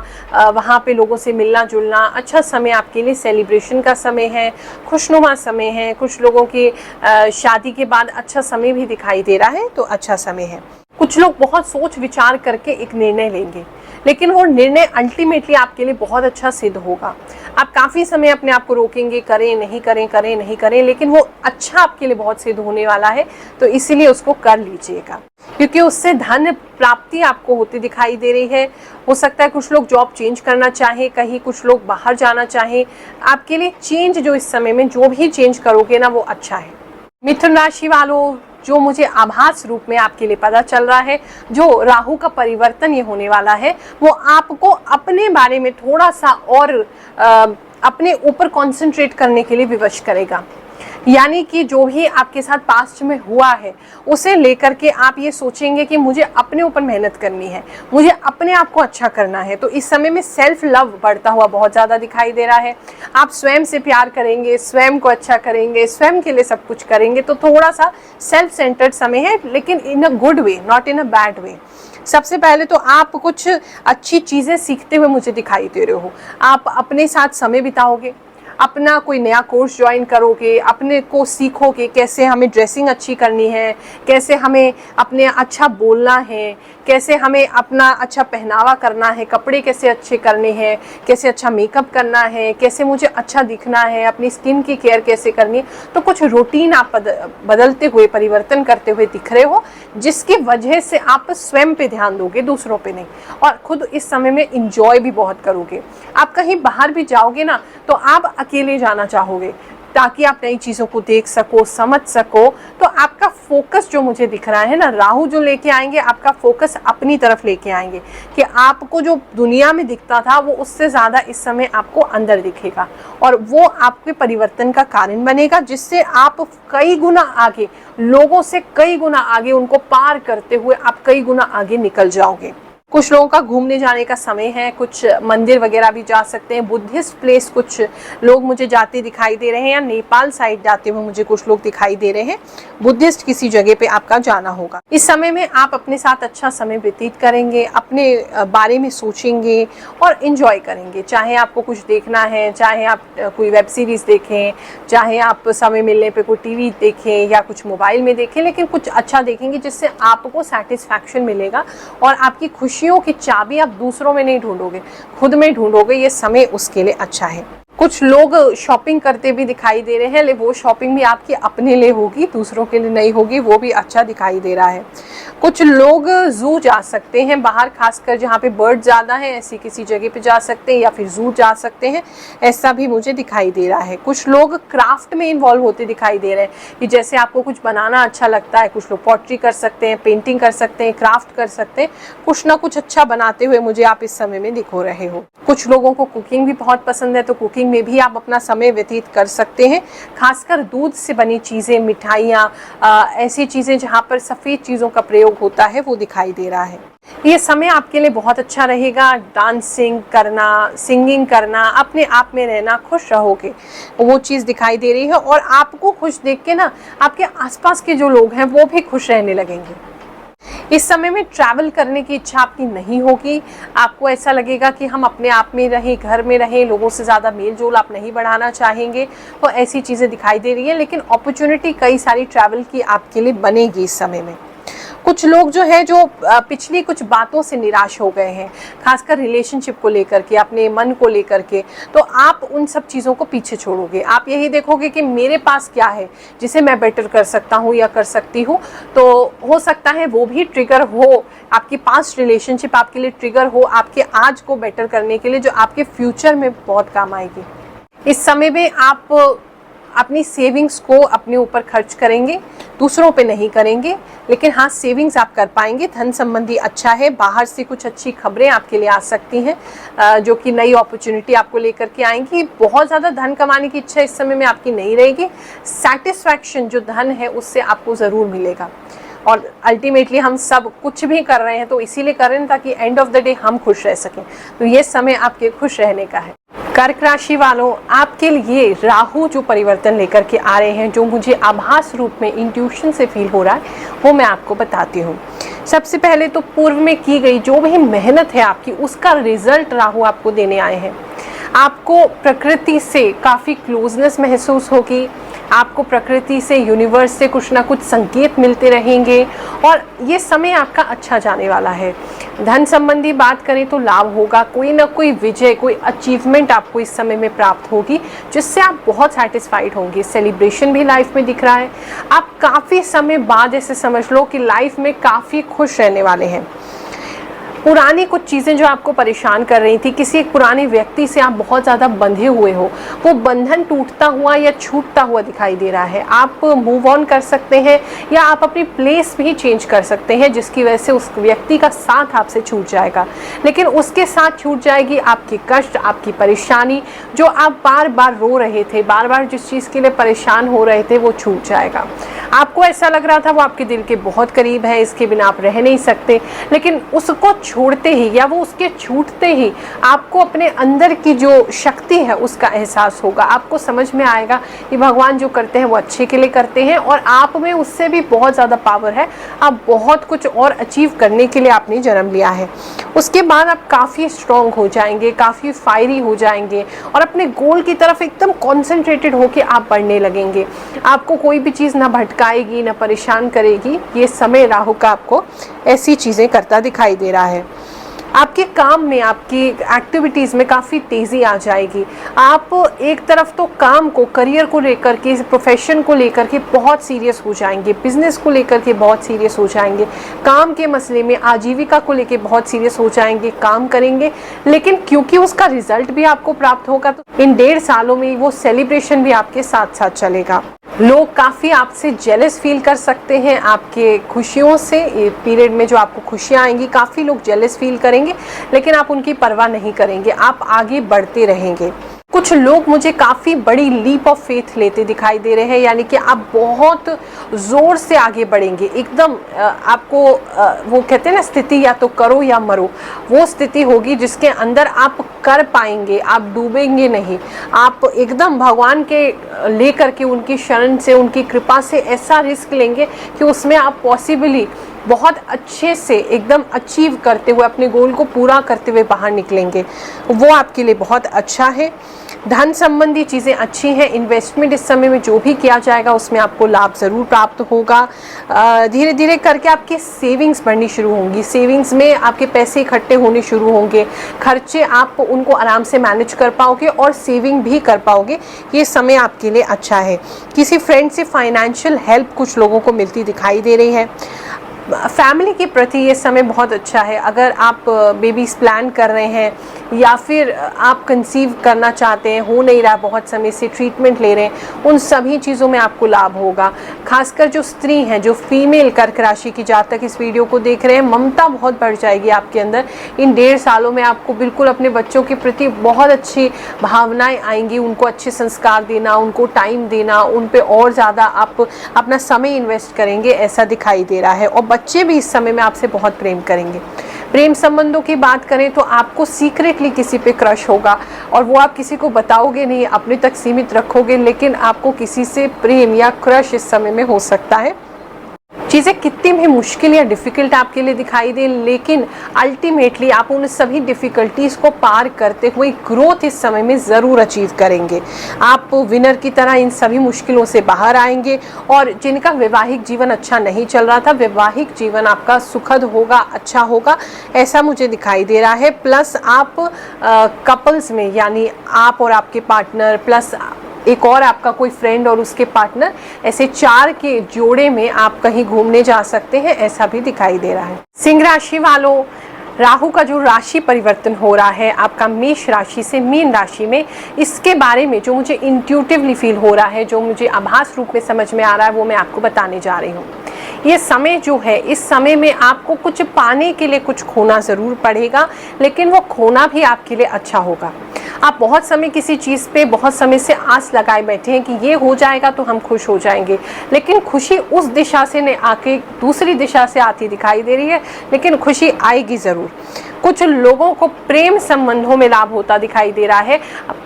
वहाँ पे लोगों से मिलना जुलना, अच्छा समय आपके लिए। सेलिब्रेशन का समय है, खुशनुमा समय है। कुछ लोगों की शादी के बाद अच्छा समय भी दिखाई दे रहा है, तो अच्छा समय है। कुछ लोग बहुत सोच विचार करके एक निर्णय लेंगे, लेकिन वो निर्णय अल्टीमेटली आपके लिए बहुत अच्छा सिद्ध होगा। आप काफ़ी समय अपने आप को रोकेंगे, करें नहीं करें, करें नहीं करें, लेकिन वो अच्छा आपके लिए बहुत सिद्ध होने वाला है, तो इसीलिए उसको कर लीजिएगा, क्योंकि उससे धन प्राप्ति आपको होती दिखाई दे रही है। हो सकता है कुछ लोग जॉब चेंज करना चाहें, कहीं कुछ लोग बाहर जाना चाहें। आपके लिए चेंज जो इस समय में जो भी चेंज करोगे ना वो अच्छा है। मिथुन राशि वालों, जो मुझे आभास रूप में आपके लिए पता चल रहा है, जो राहु का परिवर्तन ये होने वाला है, वो आपको अपने बारे में थोड़ा सा और अपने ऊपर कंसंट्रेट करने के लिए विवश करेगा। यानी कि जो भी आपके साथ पास्ट में हुआ है उसे लेकर के आप ये सोचेंगे कि मुझे अपने ऊपर मेहनत करनी है, मुझे अपने आप को अच्छा करना है। तो इस समय में सेल्फ लव बढ़ता हुआ बहुत ज़्यादा दिखाई दे रहा है। आप स्वयं से प्यार करेंगे, स्वयं को अच्छा करेंगे, स्वयं के लिए सब कुछ करेंगे। तो थोड़ा सा सेल्फ सेंटर्ड समय है, लेकिन in a good way, not in a bad way. सबसे पहले तो आप कुछ अच्छी चीज़ें सीखते हुए मुझे दिखाई दे रहे हो। आप अपने साथ समय बिताओगे, अपना कोई नया कोर्स ज्वाइन करोगे, अपने को सीखोगे कैसे हमें ड्रेसिंग अच्छी करनी है, कैसे हमें अपने अच्छा बोलना है, कैसे हमें अपना अच्छा पहनावा करना है, कपड़े कैसे अच्छे करने हैं, कैसे अच्छा मेकअप करना है, कैसे मुझे अच्छा दिखना है, अपनी स्किन की केयर कैसे करनी है। तो कुछ रूटीन आप बदलते हुए, परिवर्तन करते हुए दिख रहे हो, जिसकी वजह से आप स्वयं पे ध्यान दोगे, दूसरों पे नहीं। और खुद इस समय में इंजॉय भी बहुत करोगे। आप कहीं बाहर भी जाओगे ना तो आप अकेले जाना चाहोगे, ताकि आप नई चीज़ों को देख सको, समझ सको। तो आपका फोकस जो मुझे दिख रहा है ना, राहु जो लेके आएंगे, आपका फोकस अपनी तरफ लेके आएंगे, कि आपको जो दुनिया में दिखता था वो उससे ज़्यादा इस समय आपको अंदर दिखेगा, और वो आपके परिवर्तन का कारण बनेगा, जिससे आप कई गुना आगे, लोगों से कई गुना आगे, उनको पार करते हुए आप कई गुना आगे निकल जाओगे। कुछ लोगों का घूमने जाने का समय है, कुछ मंदिर वगैरह भी जा सकते हैं। बुद्धिस्ट प्लेस कुछ लोग मुझे जाते दिखाई दे रहे हैं, या नेपाल साइड जाते हुए मुझे कुछ लोग दिखाई दे रहे हैं। बुद्धिस्ट किसी जगह पे आपका जाना होगा। इस समय में आप अपने साथ अच्छा समय व्यतीत करेंगे, अपने बारे में सोचेंगे और इंजॉय करेंगे। चाहे आपको कुछ देखना है, चाहे आप कोई वेब सीरीज़ देखें, चाहे आप समय मिलने पर कोई TV देखें या कुछ मोबाइल में देखें, लेकिन कुछ अच्छा देखेंगे जिससे आपको सेटिस्फैक्शन मिलेगा, और आपकी खुशियों की चाबी आप दूसरों में नहीं ढूंढोगे, खुद में ढूंढोगे। ये समय उसके लिए अच्छा है। कुछ लोग शॉपिंग करते भी दिखाई दे रहे हैं, लेकिन वो शॉपिंग भी आपकी अपने लिए होगी, दूसरों के लिए नहीं होगी। वो भी अच्छा दिखाई दे रहा है। कुछ लोग जू जा सकते हैं बाहर, खासकर जहाँ पे बर्ड ज़्यादा है, ऐसी किसी जगह पे जा सकते हैं, या फिर जू जा सकते हैं, ऐसा भी मुझे दिखाई दे रहा है। कुछ लोग क्राफ्ट में इन्वॉल्व होते दिखाई दे रहे हैं, कि जैसे आपको कुछ बनाना अच्छा लगता है, कुछ लोग पॉटरी कर सकते हैं, पेंटिंग कर सकते हैं, क्राफ्ट कर सकते हैं। कुछ ना कुछ अच्छा बनाते हुए मुझे आप इस समय में दिखो रहे हो। कुछ लोगों को कुकिंग भी बहुत पसंद है, तो कुकिंग में भी आप अपना समय व्यतीत कर सकते हैं। खासकर दूध से बनी चीज़ें, मिठाइयाँ, ऐसी चीज़ें जहाँ पर सफ़ेद चीज़ों का प्रयोग होता है, वो दिखाई दे रहा है। ये समय आपके लिए बहुत अच्छा रहेगा। डांसिंग करना, सिंगिंग करना, अपने आप में रहना, खुश रहोगे, वो चीज़ दिखाई दे रही है। और आपको खुश देख के ना आपके आसपास के जो लोग हैं वो भी खुश रहने लगेंगे। इस समय में ट्रैवल करने की इच्छा आपकी नहीं होगी। आपको ऐसा लगेगा कि हम अपने आप में रहें, घर में रहें, लोगों से ज़्यादा मेल जोल आप नहीं बढ़ाना चाहेंगे। तो ऐसी चीज़ें दिखाई दे रही हैं, लेकिन अपॉर्चुनिटी कई सारी ट्रैवल की आपके लिए बनेगी इस समय में। कुछ लोग जो है, जो पिछली कुछ बातों से निराश हो गए हैं, खासकर रिलेशनशिप को लेकर के, अपने मन को लेकर के, तो आप उन सब चीज़ों को पीछे छोड़ोगे। आप यही देखोगे कि मेरे पास क्या है जिसे मैं बेटर कर सकता हूँ या कर सकती हूँ। तो हो सकता है वो भी ट्रिगर हो, आपकी पास्ट रिलेशनशिप आपके लिए ट्रिगर हो, आपके आज को बेटर करने के लिए, जो आपके फ्यूचर में बहुत काम आएगी। इस समय में आप अपनी सेविंग्स को अपने ऊपर खर्च करेंगे, दूसरों पे नहीं करेंगे, लेकिन हाँ, सेविंग्स आप कर पाएंगे। धन संबंधी अच्छा है। बाहर से कुछ अच्छी खबरें आपके लिए आ सकती हैं, जो कि नई अपॉर्चुनिटी आपको लेकर के आएंगी। बहुत ज़्यादा धन कमाने की इच्छा इस समय में आपकी नहीं रहेगी। सेटिस्फैक्शन जो धन है उससे आपको ज़रूर मिलेगा। और अल्टीमेटली हम सब कुछ भी कर रहे हैं तो इसीलिए कर रहे हैं ताकि एंड ऑफ द डे हम खुश रह सकें। तो ये समय आपके खुश रहने का है। कर्क राशि वालों, आपके लिए राहु जो परिवर्तन लेकर के आ रहे हैं, जो मुझे आभास रूप में इंट्यूशन से फील हो रहा है, वो मैं आपको बताती हूँ। सबसे पहले तो पूर्व में की गई जो भी मेहनत है आपकी, उसका रिजल्ट राहु आपको देने आए हैं। आपको प्रकृति से काफ़ी क्लोजनेस महसूस होगी। आपको प्रकृति से, यूनिवर्स से कुछ ना कुछ संकेत मिलते रहेंगे, और ये समय आपका अच्छा जाने वाला है। धन संबंधी बात करें तो लाभ होगा, कोई ना कोई विजय, कोई अचीवमेंट आपको इस समय में प्राप्त होगी जिससे आप बहुत सेटिस्फाइड होंगे। सेलिब्रेशन भी लाइफ में दिख रहा है। आप काफ़ी समय बाद ऐसे समझ लो कि लाइफ में काफ़ी खुश रहने वाले हैं। पुरानी कुछ चीज़ें जो आपको परेशान कर रही थी, किसी एक पुराने व्यक्ति से आप बहुत ज़्यादा बंधे हुए हो, वो बंधन टूटता हुआ या छूटता हुआ दिखाई दे रहा है। आप मूव ऑन कर सकते हैं या आप अपनी प्लेस भी चेंज कर सकते हैं, जिसकी वजह से उस व्यक्ति का साथ आपसे छूट जाएगा। लेकिन उसके साथ छूट जाएगी आपकी कष्ट, आपकी परेशानी, जो आप बार बार रो रहे थे, बार बार जिस चीज़ के लिए परेशान हो रहे थे, वो छूट जाएगा। आपको ऐसा लग रहा था वो आपके दिल के बहुत करीब है, इसके बिना आप रह नहीं सकते, लेकिन उसको छोड़ते ही या वो उसके छूटते ही आपको अपने अंदर की जो शक्ति है उसका एहसास होगा। आपको समझ में आएगा कि भगवान जो करते हैं वो अच्छे के लिए करते हैं और आप में उससे भी बहुत ज़्यादा पावर है। आप बहुत कुछ और अचीव करने के लिए आपने जन्म लिया है। उसके बाद आप काफ़ी स्ट्रॉन्ग हो जाएंगे, काफ़ी फायरी हो जाएंगे और अपने गोल की तरफ एकदम कॉन्सेंट्रेटेड होकर आप बढ़ने लगेंगे। आपको कोई भी चीज़ ना भटकाएगी, ना परेशान करेगी। ये समय राहु का आपको ऐसी चीज़ें करता दिखाई दे रहा है। आपके काम में, आपकी एक्टिविटीज़ में काफ़ी तेज़ी आ जाएगी। आप एक तरफ तो काम को, करियर को लेकर के, प्रोफेशन को लेकर के बहुत सीरियस हो जाएंगे, बिजनेस को लेकर के बहुत सीरियस हो जाएंगे, काम के मसले में, आजीविका को लेकर बहुत सीरियस हो जाएंगे, काम करेंगे। लेकिन क्योंकि उसका रिजल्ट भी आपको प्राप्त होगा तो इन 1.5 सालों में वो सेलिब्रेशन भी आपके साथ साथ चलेगा। लोग काफ़ी आपसे जेलस फील कर सकते हैं आपके खुशियों से। ये पीरियड में जो आपको खुशियाँ आएंगी, काफ़ी लोग जेलस फील करेंगे, लेकिन आप उनकी परवाह नहीं करेंगे, आप आगे बढ़ते रहेंगे। कुछ लोग मुझे काफ़ी बड़ी लीप ऑफ फेथ लेते दिखाई दे रहे हैं, यानी कि आप बहुत ज़ोर से आगे बढ़ेंगे। एकदम आपको वो कहते हैं ना, स्थिति या तो करो या मरो, वो स्थिति होगी जिसके अंदर आप कर पाएंगे, आप डूबेंगे नहीं। आप एकदम भगवान के लेकर के, उनकी शरण से, उनकी कृपा से ऐसा रिस्क लेंगे कि उसमें आप पॉसिबली बहुत अच्छे से एकदम अचीव करते हुए, अपने गोल को पूरा करते हुए बाहर निकलेंगे। वो आपके लिए बहुत अच्छा है। धन संबंधी चीज़ें अच्छी हैं। इन्वेस्टमेंट इस समय में जो भी किया जाएगा उसमें आपको लाभ ज़रूर प्राप्त होगा। धीरे धीरे करके आपकी सेविंग्स बढ़नी शुरू होंगी। सेविंग्स में आपके पैसे इकट्ठे होने शुरू होंगे। खर्चे आप उनको आराम से मैनेज कर पाओगे और सेविंग भी कर पाओगे। ये समय आपके लिए अच्छा है। किसी फ्रेंड से फाइनेंशियल हेल्प कुछ लोगों को मिलती दिखाई दे रही है। फैमिली के प्रति ये समय बहुत अच्छा है। अगर आप बेबीज़ प्लान कर रहे हैं या फिर आप कंसीव करना चाहते हैं, हो नहीं रहा बहुत समय से, ट्रीटमेंट ले रहे हैं, उन सभी चीज़ों में आपको लाभ होगा। खासकर जो स्त्री हैं, जो फीमेल कर्क राशि की जातक इस वीडियो को देख रहे हैं, ममता बहुत बढ़ जाएगी आपके अंदर। इन 1.5 सालों में आपको बिल्कुल अपने बच्चों के प्रति बहुत अच्छी भावनाएँ आएंगी। उनको अच्छे संस्कार देना, उनको टाइम देना, उन पर और ज़्यादा आप अपना समय इन्वेस्ट करेंगे, ऐसा दिखाई दे रहा है। और बच्चे भी इस समय में आपसे बहुत प्रेम करेंगे। प्रेम संबंधों की बात करें तो आपको सीक्रेटली किसी पे क्रश होगा और वो आप किसी को बताओगे नहीं, अपने तक सीमित रखोगे, लेकिन आपको किसी से प्रेम या क्रश इस समय में हो सकता है। चीज़ें कितनी भी मुश्किल या डिफ़िकल्ट आपके लिए दिखाई दें, लेकिन अल्टीमेटली आप उन सभी डिफ़िकल्टीज़ को पार करते हुए ग्रोथ इस समय में ज़रूर अचीव करेंगे। आप विनर की तरह इन सभी मुश्किलों से बाहर आएंगे। और जिनका वैवाहिक जीवन अच्छा नहीं चल रहा था, वैवाहिक जीवन आपका सुखद होगा, अच्छा होगा, ऐसा मुझे दिखाई दे रहा है। प्लस आप कपल्स में, यानी आप और आपके पार्टनर प्लस एक और आपका कोई फ्रेंड और उसके पार्टनर, ऐसे 4 के जोड़े में आप कहीं घूमने जा सकते हैं, ऐसा भी दिखाई दे रहा है। सिंह राशि वालों, राहु का जो राशि परिवर्तन हो रहा है आपका मेष राशि से मीन राशि में, इसके बारे में जो मुझे इंट्यूटिवली फील हो रहा है, जो मुझे आभास रूप में समझ में आ रहा है, वो मैं आपको बताने जा रही हूँ। ये समय जो है, इस समय में आपको कुछ पाने के लिए कुछ खोना ज़रूर पड़ेगा, लेकिन वो खोना भी आपके लिए अच्छा होगा। आप बहुत समय किसी चीज़ पे बहुत समय से आस लगाए बैठे हैं कि ये हो जाएगा तो हम खुश हो जाएंगे, लेकिन खुशी उस दिशा से नहीं आके दूसरी दिशा से आती दिखाई दे रही है, लेकिन खुशी आएगी ज़रूर। कुछ लोगों को प्रेम संबंधों में लाभ होता दिखाई दे रहा है।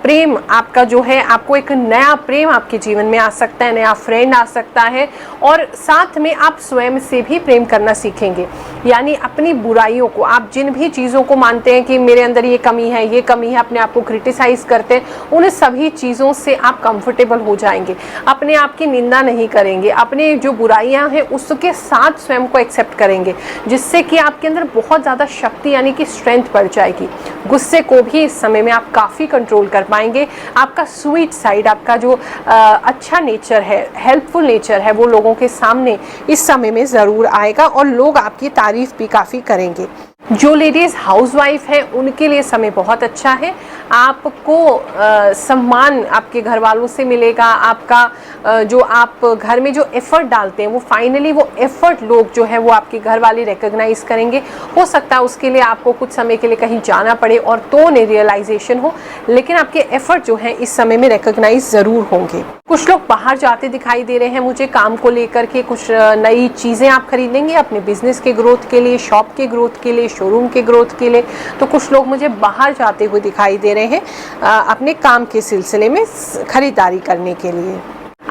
प्रेम आपका जो है, आपको एक नया प्रेम आपके जीवन में आ सकता है, नया फ्रेंड आ सकता है, और साथ में आप स्वयं से भी प्रेम करना सीखेंगे। यानी अपनी बुराइयों को, आप जिन भी चीज़ों को मानते हैं कि मेरे अंदर ये कमी है, ये कमी है, अपने आप को क्रिटिसाइज करते हैं, उन सभी चीज़ों से आप कंफर्टेबल हो जाएंगे। अपने आप की निंदा नहीं करेंगे, अपने जो बुराइयां हैं उसके साथ स्वयं को एक्सेप्ट करेंगे, जिससे कि आपके अंदर बहुत ज़्यादा शक्ति यानी कि स्ट्रेंथ बढ़ जाएगी। गुस्से को भी इस समय में आप काफ़ी कंट्रोल कर पाएंगे। आपका स्वीट साइड, आपका जो अच्छा नेचर है, हेल्पफुल नेचर है, वो लोगों के सामने इस समय में ज़रूर आएगा और लोग आपकी तारीफ भी काफ़ी करेंगे। जो लेडीज़ हाउसवाइफ है उनके लिए समय बहुत अच्छा है। आपको सम्मान आपके घर वालों से मिलेगा। आपका जो आप घर में जो एफर्ट डालते हैं वो फाइनली वो एफर्ट लोग जो है वो आपके घर वाले रिकॉग्नाइज करेंगे। हो सकता है उसके लिए आपको कुछ समय के लिए कहीं जाना पड़े और तो नहीं रियलाइजेशन हो, लेकिन आपके एफर्ट जो है इस समय में रिकॉग्नाइज ज़रूर होंगे। कुछ लोग बाहर जाते दिखाई दे रहे हैं मुझे काम को लेकर के। कुछ नई चीज़ें आप खरीदेंगे अपने बिजनेस के ग्रोथ के लिए, शॉप के ग्रोथ के लिए, शोरूम के ग्रोथ के लिए। तो कुछ लोग मुझे बाहर जाते हुए दिखाई दे रहे हैं अपने काम के सिलसिले में खरीदारी करने के लिए।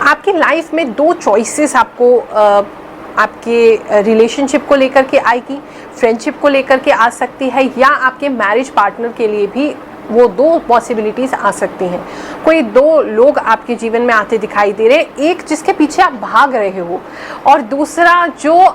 आपकी लाइफ में दो चॉइसेस आपको आपके रिलेशनशिप को लेकर के आएगी, फ्रेंडशिप को लेकर के आ सकती है, या आपके मैरिज पार्टनर के लिए भी वो दो पॉसिबिलिटीज़ आ सकती हैं। कोई दो लोग आपके जीवन में आते दिखाई दे रहे हैं, एक जिसके पीछे आप भाग रहे हो और दूसरा जो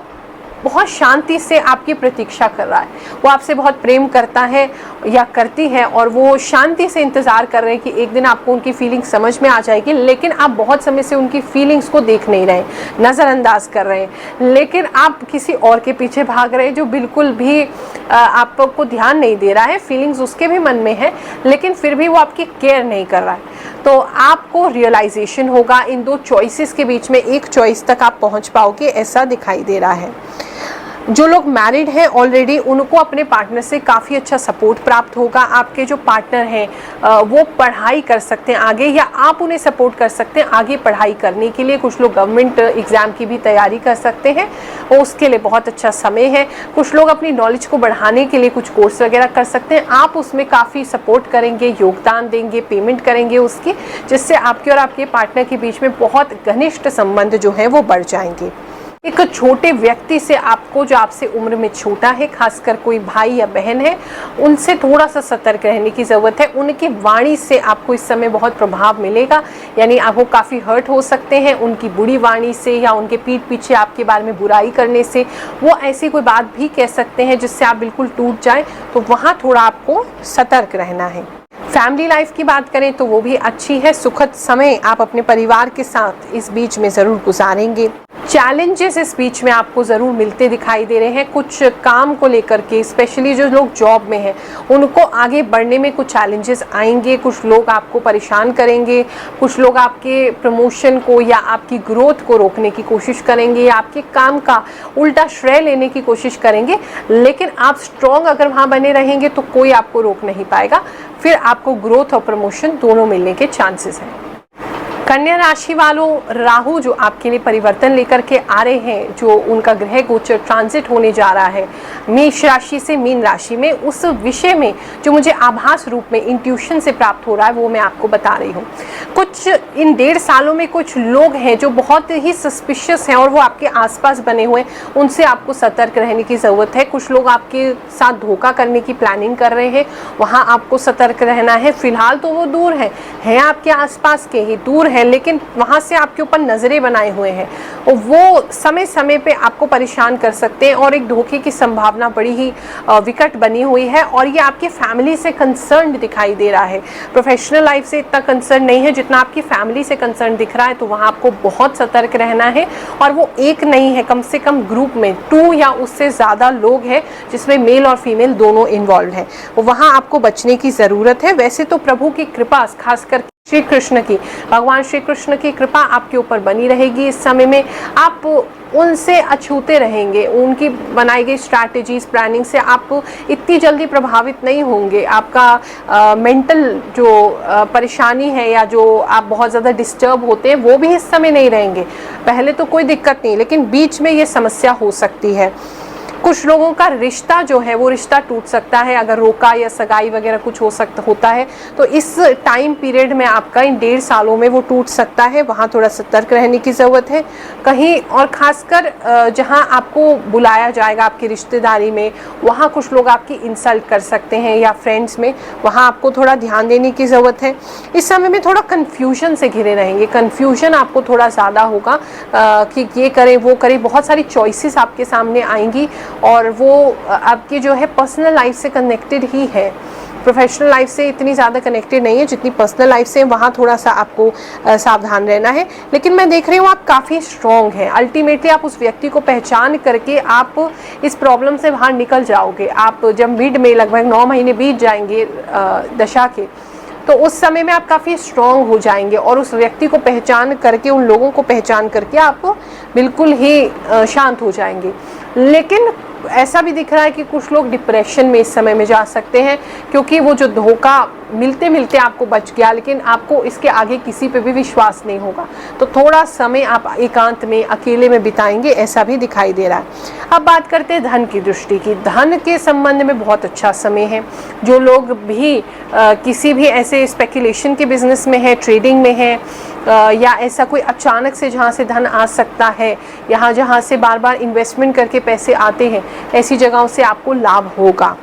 बहुत शांति से आपकी प्रतीक्षा कर रहा है। वो आपसे बहुत प्रेम करता है या करती है और वो शांति से इंतज़ार कर रहे हैं कि एक दिन आपको उनकी फीलिंग्स समझ में आ जाएगी, लेकिन आप बहुत समय से उनकी फीलिंग्स को देख नहीं रहे, नज़रअंदाज कर रहे हैं, लेकिन आप किसी और के पीछे भाग रहे हैं जो बिल्कुल भी आपको ध्यान नहीं दे रहा है। फीलिंग्स उसके भी मन में है, लेकिन फिर भी वो आपकी केयर नहीं कर रहा है। तो आपको रियलाइजेशन होगा, इन दो चॉइसेस के बीच में एक चॉइस तक आप पहुंच पाओगे, ऐसा दिखाई दे रहा है। जो लोग मैरिड हैं ऑलरेडी, उनको अपने पार्टनर से काफ़ी अच्छा सपोर्ट प्राप्त होगा। आपके जो पार्टनर हैं वो पढ़ाई कर सकते हैं आगे, या आप उन्हें सपोर्ट कर सकते हैं आगे पढ़ाई करने के लिए। कुछ लोग गवर्नमेंट एग्ज़ाम की भी तैयारी कर सकते हैं और उसके लिए बहुत अच्छा समय है। कुछ लोग अपनी नॉलेज को बढ़ाने के लिए कुछ कोर्स वगैरह कर सकते हैं, आप उसमें काफ़ी सपोर्ट करेंगे, योगदान देंगे, पेमेंट करेंगे उसकी, जिससे आपके और आपके पार्टनर के बीच में बहुत घनिष्ठ संबंध जो हैं वो बढ़ जाएंगे। एक छोटे व्यक्ति से आपको, जो आपसे उम्र में छोटा है, खासकर कोई भाई या बहन है, उनसे थोड़ा सा सतर्क रहने की ज़रूरत है। उनकी वाणी से आपको इस समय बहुत प्रभाव मिलेगा, यानी आपको काफ़ी हर्ट हो सकते हैं उनकी बुरी वाणी से, या उनके पीठ पीछे आपके बारे में बुराई करने से। वो ऐसी कोई बात भी कह सकते हैं जिससे आप बिल्कुल टूट जाए, तो वहाँ थोड़ा आपको सतर्क रहना है। फैमिली लाइफ की बात करें तो वो भी अच्छी है। सुखद समय आप अपने परिवार के साथ इस बीच में ज़रूर गुजारेंगे। चैलेंजेस इस बीच में आपको ज़रूर मिलते दिखाई दे रहे हैं। कुछ काम को लेकर के, स्पेशली जो लोग जॉब में हैं, उनको आगे बढ़ने में कुछ चैलेंजेस आएंगे। कुछ लोग आपको परेशान करेंगे, कुछ लोग आपके प्रमोशन को या आपकी ग्रोथ को रोकने की कोशिश करेंगे, या आपके काम का उल्टा श्रेय लेने की कोशिश करेंगे। लेकिन आप स्ट्रॉन्ग अगर वहाँ बने रहेंगे तो कोई आपको रोक नहीं पाएगा, फिर आपको ग्रोथ और प्रमोशन दोनों मिलने के चांसेस हैं। कन्या राशि वालों, राहु जो आपके लिए परिवर्तन लेकर के आ रहे हैं, जो उनका ग्रह गोचर ट्रांजिट होने जा रहा है मेष राशि से मीन राशि में, उस विषय में जो मुझे आभास रूप में इंट्यूशन से प्राप्त हो रहा है वो मैं आपको बता रही हूँ। कुछ इन 1.5 सालों में कुछ लोग हैं जो बहुत ही सस्पिशियस हैं और वो आपके आसपास बने हुए हैं, उनसे आपको सतर्क रहने की ज़रूरत है। कुछ लोग आपके साथ धोखा करने की प्लानिंग कर रहे हैं, वहाँ आपको सतर्क रहना है। फिलहाल तो वो दूर हैं आपके आसपास के ही दूर हैं, लेकिन वहाँ से आपके ऊपर नज़रें बनाए हुए हैं और वो समय समय पे आपको परेशान कर सकते हैं, और एक धोखे की संभावना बड़ी ही विकट बनी हुई है। और ये आपकी फैमिली से कंसर्न दिखाई दे रहा है। प्रोफेशनल लाइफ से इतना कंसर्न नहीं है जितना आपकी फैमिली से कंसर्न दिख रहा है, तो वहाँ आपको बहुत सतर्क रहना है। और वो एक नहीं है, कम से कम ग्रुप में 2 या उससे ज़्यादा लोग हैं जिसमें मेल और फीमेल दोनों इन्वॉल्व हैं, वहाँ आपको बचने की ज़रूरत है। वैसे तो प्रभु की कृपा, खासकर श्री कृष्ण की, भगवान श्री कृष्ण की कृपा आपके ऊपर बनी रहेगी। इस समय में आप उनसे अछूते रहेंगे, उनकी बनाई गई स्ट्रैटेजीज, प्लानिंग से आप इतनी जल्दी प्रभावित नहीं होंगे। आपका मेंटल जो परेशानी है या जो आप बहुत ज़्यादा डिस्टर्ब होते हैं वो भी इस समय नहीं रहेंगे। पहले तो कोई दिक्कत नहीं, लेकिन बीच में ये समस्या हो सकती है। कुछ लोगों का रिश्ता जो है वो रिश्ता टूट सकता है, अगर रोका या सगाई वगैरह कुछ होता है तो इस टाइम पीरियड में आपका इन 1.5 सालों में वो टूट सकता है। वहाँ थोड़ा सतर्क रहने की ज़रूरत है कहीं, और ख़ासकर जहाँ आपको बुलाया जाएगा आपकी रिश्तेदारी में, वहाँ कुछ लोग आपकी इंसल्ट कर सकते हैं, या फ्रेंड्स में, वहाँ आपको थोड़ा ध्यान देने की ज़रूरत है। इस समय में थोड़ा कन्फ्यूजन से घिरे रहेंगे, कन्फ्यूजन आपको थोड़ा ज़्यादा होगा कि ये करें वो करें, बहुत सारी चॉइसेस आपके सामने आएंगी और वो आपकी जो है पर्सनल लाइफ से कनेक्टेड ही है, प्रोफेशनल लाइफ से इतनी ज़्यादा कनेक्टेड नहीं है जितनी पर्सनल लाइफ से। वहाँ थोड़ा सा आपको सावधान रहना है। लेकिन मैं देख रही हूँ आप काफ़ी स्ट्रॉन्ग हैं, अल्टीमेटली आप उस व्यक्ति को पहचान करके आप इस प्रॉब्लम से बाहर निकल जाओगे। आप जब मिड में लगभग 9 महीने बीत जाएंगे दशा के, तो उस समय में आप काफ़ी स्ट्रॉन्ग हो जाएंगे और उस व्यक्ति को पहचान करके, उन लोगों को पहचान करके आप बिल्कुल ही शांत हो जाएंगे। लेकिन ऐसा भी दिख रहा है कि कुछ लोग डिप्रेशन में इस समय में जा सकते हैं, क्योंकि वो जो धोखा मिलते मिलते आपको बच गया, लेकिन आपको इसके आगे किसी पे भी विश्वास नहीं होगा, तो थोड़ा समय आप एकांत में अकेले में बिताएंगे, ऐसा भी दिखाई दे रहा है। अब बात करते हैं धन की दृष्टि की। धन के संबंध में बहुत अच्छा समय है। जो लोग भी किसी भी ऐसे स्पेकुलेशन के बिजनेस में है, ट्रेडिंग में है, या ऐसा कोई अचानक से जहाँ से धन आ सकता है, यहाँ जहाँ से बार बार इन्वेस्टमेंट करके पैसे आते हैं, ऐसी जगहों से आपको लाभ होगा।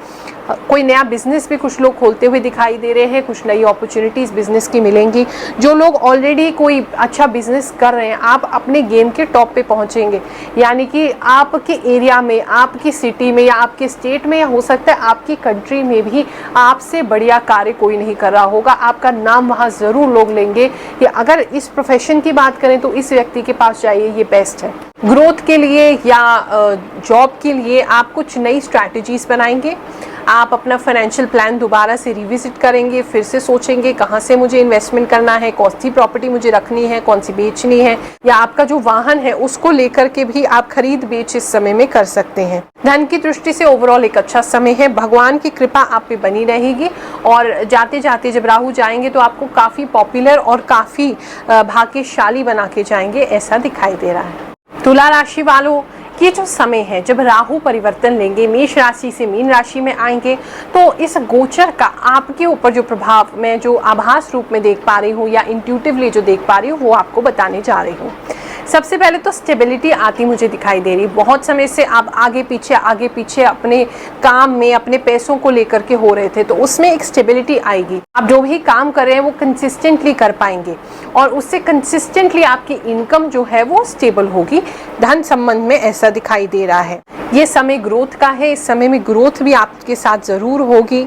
कोई नया बिजनेस भी कुछ लोग खोलते हुए दिखाई दे रहे हैं, कुछ नई अपॉर्चुनिटीज़ बिजनेस की मिलेंगी। जो लोग ऑलरेडी कोई अच्छा बिजनेस कर रहे हैं, आप अपने गेम के टॉप पे पहुंचेंगे, यानी कि आपके एरिया में, आपकी सिटी में, या आपके स्टेट में, या हो सकता है आपकी कंट्री में भी आपसे बढ़िया कार्य कोई नहीं कर रहा होगा। आपका नाम वहाँ ज़रूर लोग लेंगे। या अगर इस प्रोफेशन की बात करें तो इस व्यक्ति के पास जाइए, ये बेस्ट है। ग्रोथ के लिए या जॉब के लिए आप कुछ नई स्ट्रैटेजीज बनाएंगे। आप अपना फाइनेंशियल प्लान दोबारा से रिविजिट करेंगे, फिर से सोचेंगे कहाँ से मुझे इन्वेस्टमेंट करना है, कौन सी प्रॉपर्टी मुझे रखनी है, कौन सी बेचनी है, या आपका जो वाहन है उसको लेकर के भी आप खरीद बेच इस समय में कर सकते हैं। धन की दृष्टि से ओवरऑल एक अच्छा समय है। भगवान की कृपा आप पे बनी रहेगी और जाते जाते जब राहु जाएंगे तो आपको काफ़ी पॉपुलर और काफ़ी भाग्यशाली बना के जाएंगे, ऐसा दिखाई दे रहा है। तुला राशि वालों, ये जो समय है जब राहु परिवर्तन लेंगे, मेष राशि से मीन राशि में आएंगे, तो इस गोचर का आपके ऊपर जो प्रभाव मैं जो आभास रूप में देख पा रही हूँ या इंट्यूटिवली जो देख पा रही हूँ वो आपको बताने जा रही हूँ। सबसे पहले तो स्टेबिलिटी आती मुझे दिखाई दे रही। बहुत समय से आप आगे पीछे अपने काम में अपने पैसों को लेकर के हो रहे थे, तो उसमें एक स्टेबिलिटी आएगी। आप जो भी काम कर रहे हैं वो कंसिस्टेंटली कर पाएंगे और उससे कंसिस्टेंटली आपकी इनकम जो है वो स्टेबल होगी। धन संबंध में ऐसा दिखाई दे रहा है। ये समय ग्रोथ का है, इस समय में ग्रोथ भी आपके साथ ज़रूर होगी।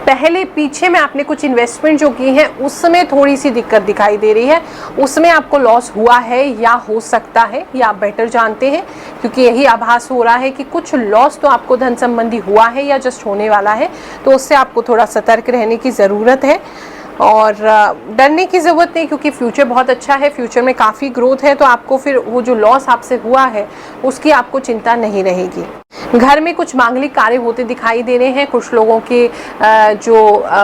पहले पीछे में आपने कुछ इन्वेस्टमेंट जो की है उसमें थोड़ी सी दिक्कत दिखाई दे रही है, उसमें आपको लॉस हुआ है या हो सकता है, या आप बेटर जानते हैं, क्योंकि यही आभास हो रहा है कि कुछ लॉस तो आपको धन संबंधी हुआ है या जस्ट होने वाला है, तो उससे आपको थोड़ा सतर्क रहने की ज़रूरत है और डरने की ज़रूरत नहीं, क्योंकि फ्यूचर बहुत अच्छा है, फ्यूचर में काफ़ी ग्रोथ है, तो आपको फिर वो जो लॉस आपसे हुआ है उसकी आपको चिंता नहीं रहेगी। घर में कुछ मांगलिक कार्य होते दिखाई दे रहे हैं। कुछ लोगों के जो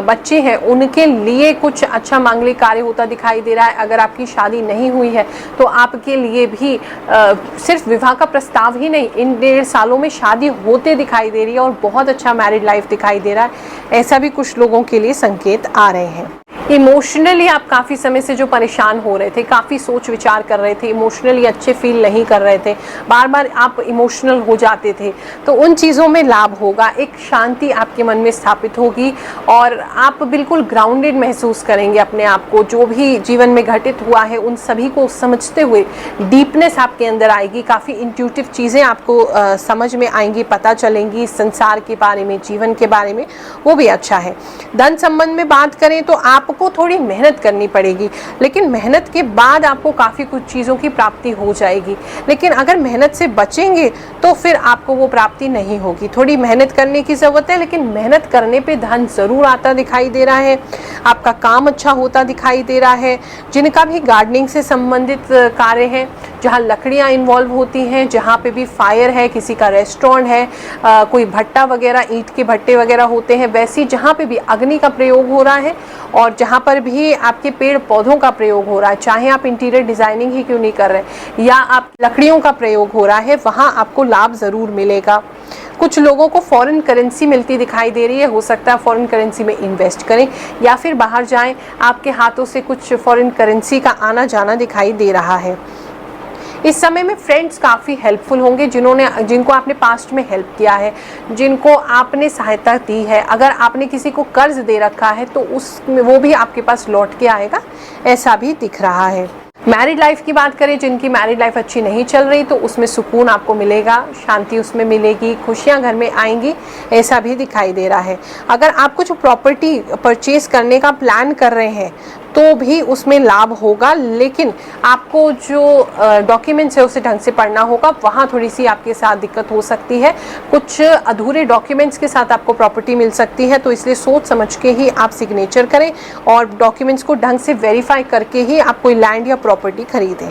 बच्चे हैं उनके लिए कुछ अच्छा मांगलिक कार्य होता दिखाई दे रहा है। अगर आपकी शादी नहीं हुई है तो आपके लिए भी सिर्फ विवाह का प्रस्ताव ही नहीं, इन 1.5 सालों में शादी होते दिखाई दे रही है और बहुत अच्छा मैरिड लाइफ दिखाई दे रहा है। ऐसा भी कुछ लोगों के लिए संकेत आ रहे हैं। इमोशनली आप काफ़ी समय से जो परेशान हो रहे थे, काफ़ी सोच विचार कर रहे थे, इमोशनली अच्छे फील नहीं कर रहे थे, बार बार आप इमोशनल हो जाते थे, तो उन चीज़ों में लाभ होगा। एक शांति आपके मन में स्थापित होगी और आप बिल्कुल ग्राउंडेड महसूस करेंगे अपने आप को। जो भी जीवन में घटित हुआ है उन सभी को समझते हुए डीपनेस आपके अंदर आएगी। काफ़ी इंट्यूटिव चीज़ें आपको समझ में आएंगी, पता चलेंगी संसार के बारे में, जीवन के बारे में, वो भी अच्छा है। धन संबंध में बात करें तो आपको थोड़ी मेहनत करनी पड़ेगी, लेकिन मेहनत के बाद आपको काफ़ी कुछ चीज़ों की प्राप्ति हो जाएगी। लेकिन अगर मेहनत से बचेंगे तो फिर आपको वो प्राप्ति नहीं होगी। थोड़ी मेहनत करने की ज़रूरत है, लेकिन मेहनत करने पे धन ज़रूर आता दिखाई दे रहा है। आपका काम अच्छा होता दिखाई दे रहा है। जिनका भी गार्डनिंग से संबंधित कार्य है, जहाँ लकड़ियाँ इन्वॉल्व होती हैं, जहाँ पे भी फायर है, किसी का रेस्टोरेंट है, कोई भट्टा वगैरह, ईंट के भट्टे वगैरह होते हैं, वैसी जहाँ पे भी अग्नि का प्रयोग हो रहा है और जहाँ पर भी आपके पेड़ पौधों का प्रयोग हो रहा है, चाहे आप इंटीरियर डिजाइनिंग ही क्यों नहीं कर रहे या आप लकड़ियों का प्रयोग हो रहा है, वहाँ आपको लाभ ज़रूर मिलेगा। कुछ लोगों को फॉरेन करेंसी मिलती दिखाई दे रही है, हो सकता है फॉरेन करेंसी में इन्वेस्ट करें या फिर बाहर जाएं, आपके हाथों से कुछ फॉरेन करेंसी का आना जाना दिखाई दे रहा है। इस समय में फ्रेंड्स काफ़ी हेल्पफुल होंगे, जिनको आपने पास्ट में हेल्प किया है, जिनको आपने सहायता दी है। अगर आपने किसी को कर्ज दे रखा है तो वो भी आपके पास लौट के आएगा, ऐसा भी दिख रहा है। मैरिड लाइफ की बात करें, जिनकी मैरिड लाइफ अच्छी नहीं चल रही तो उसमें सुकून आपको मिलेगा, शांति उसमें मिलेगी, खुशियां घर में आएंगी, ऐसा भी दिखाई दे रहा है। अगर आप कुछ प्रॉपर्टी परचेज करने का प्लान कर रहे हैं तो भी उसमें लाभ होगा, लेकिन आपको जो डॉक्यूमेंट्स है उसे ढंग से पढ़ना होगा, वहाँ थोड़ी सी आपके साथ दिक्कत हो सकती है। कुछ अधूरे डॉक्यूमेंट्स के साथ आपको प्रॉपर्टी मिल सकती है, तो इसलिए सोच समझ के ही आप सिग्नेचर करें और डॉक्यूमेंट्स को ढंग से वेरीफाई करके ही आप कोई लैंड या प्रॉपर्टी खरीदें।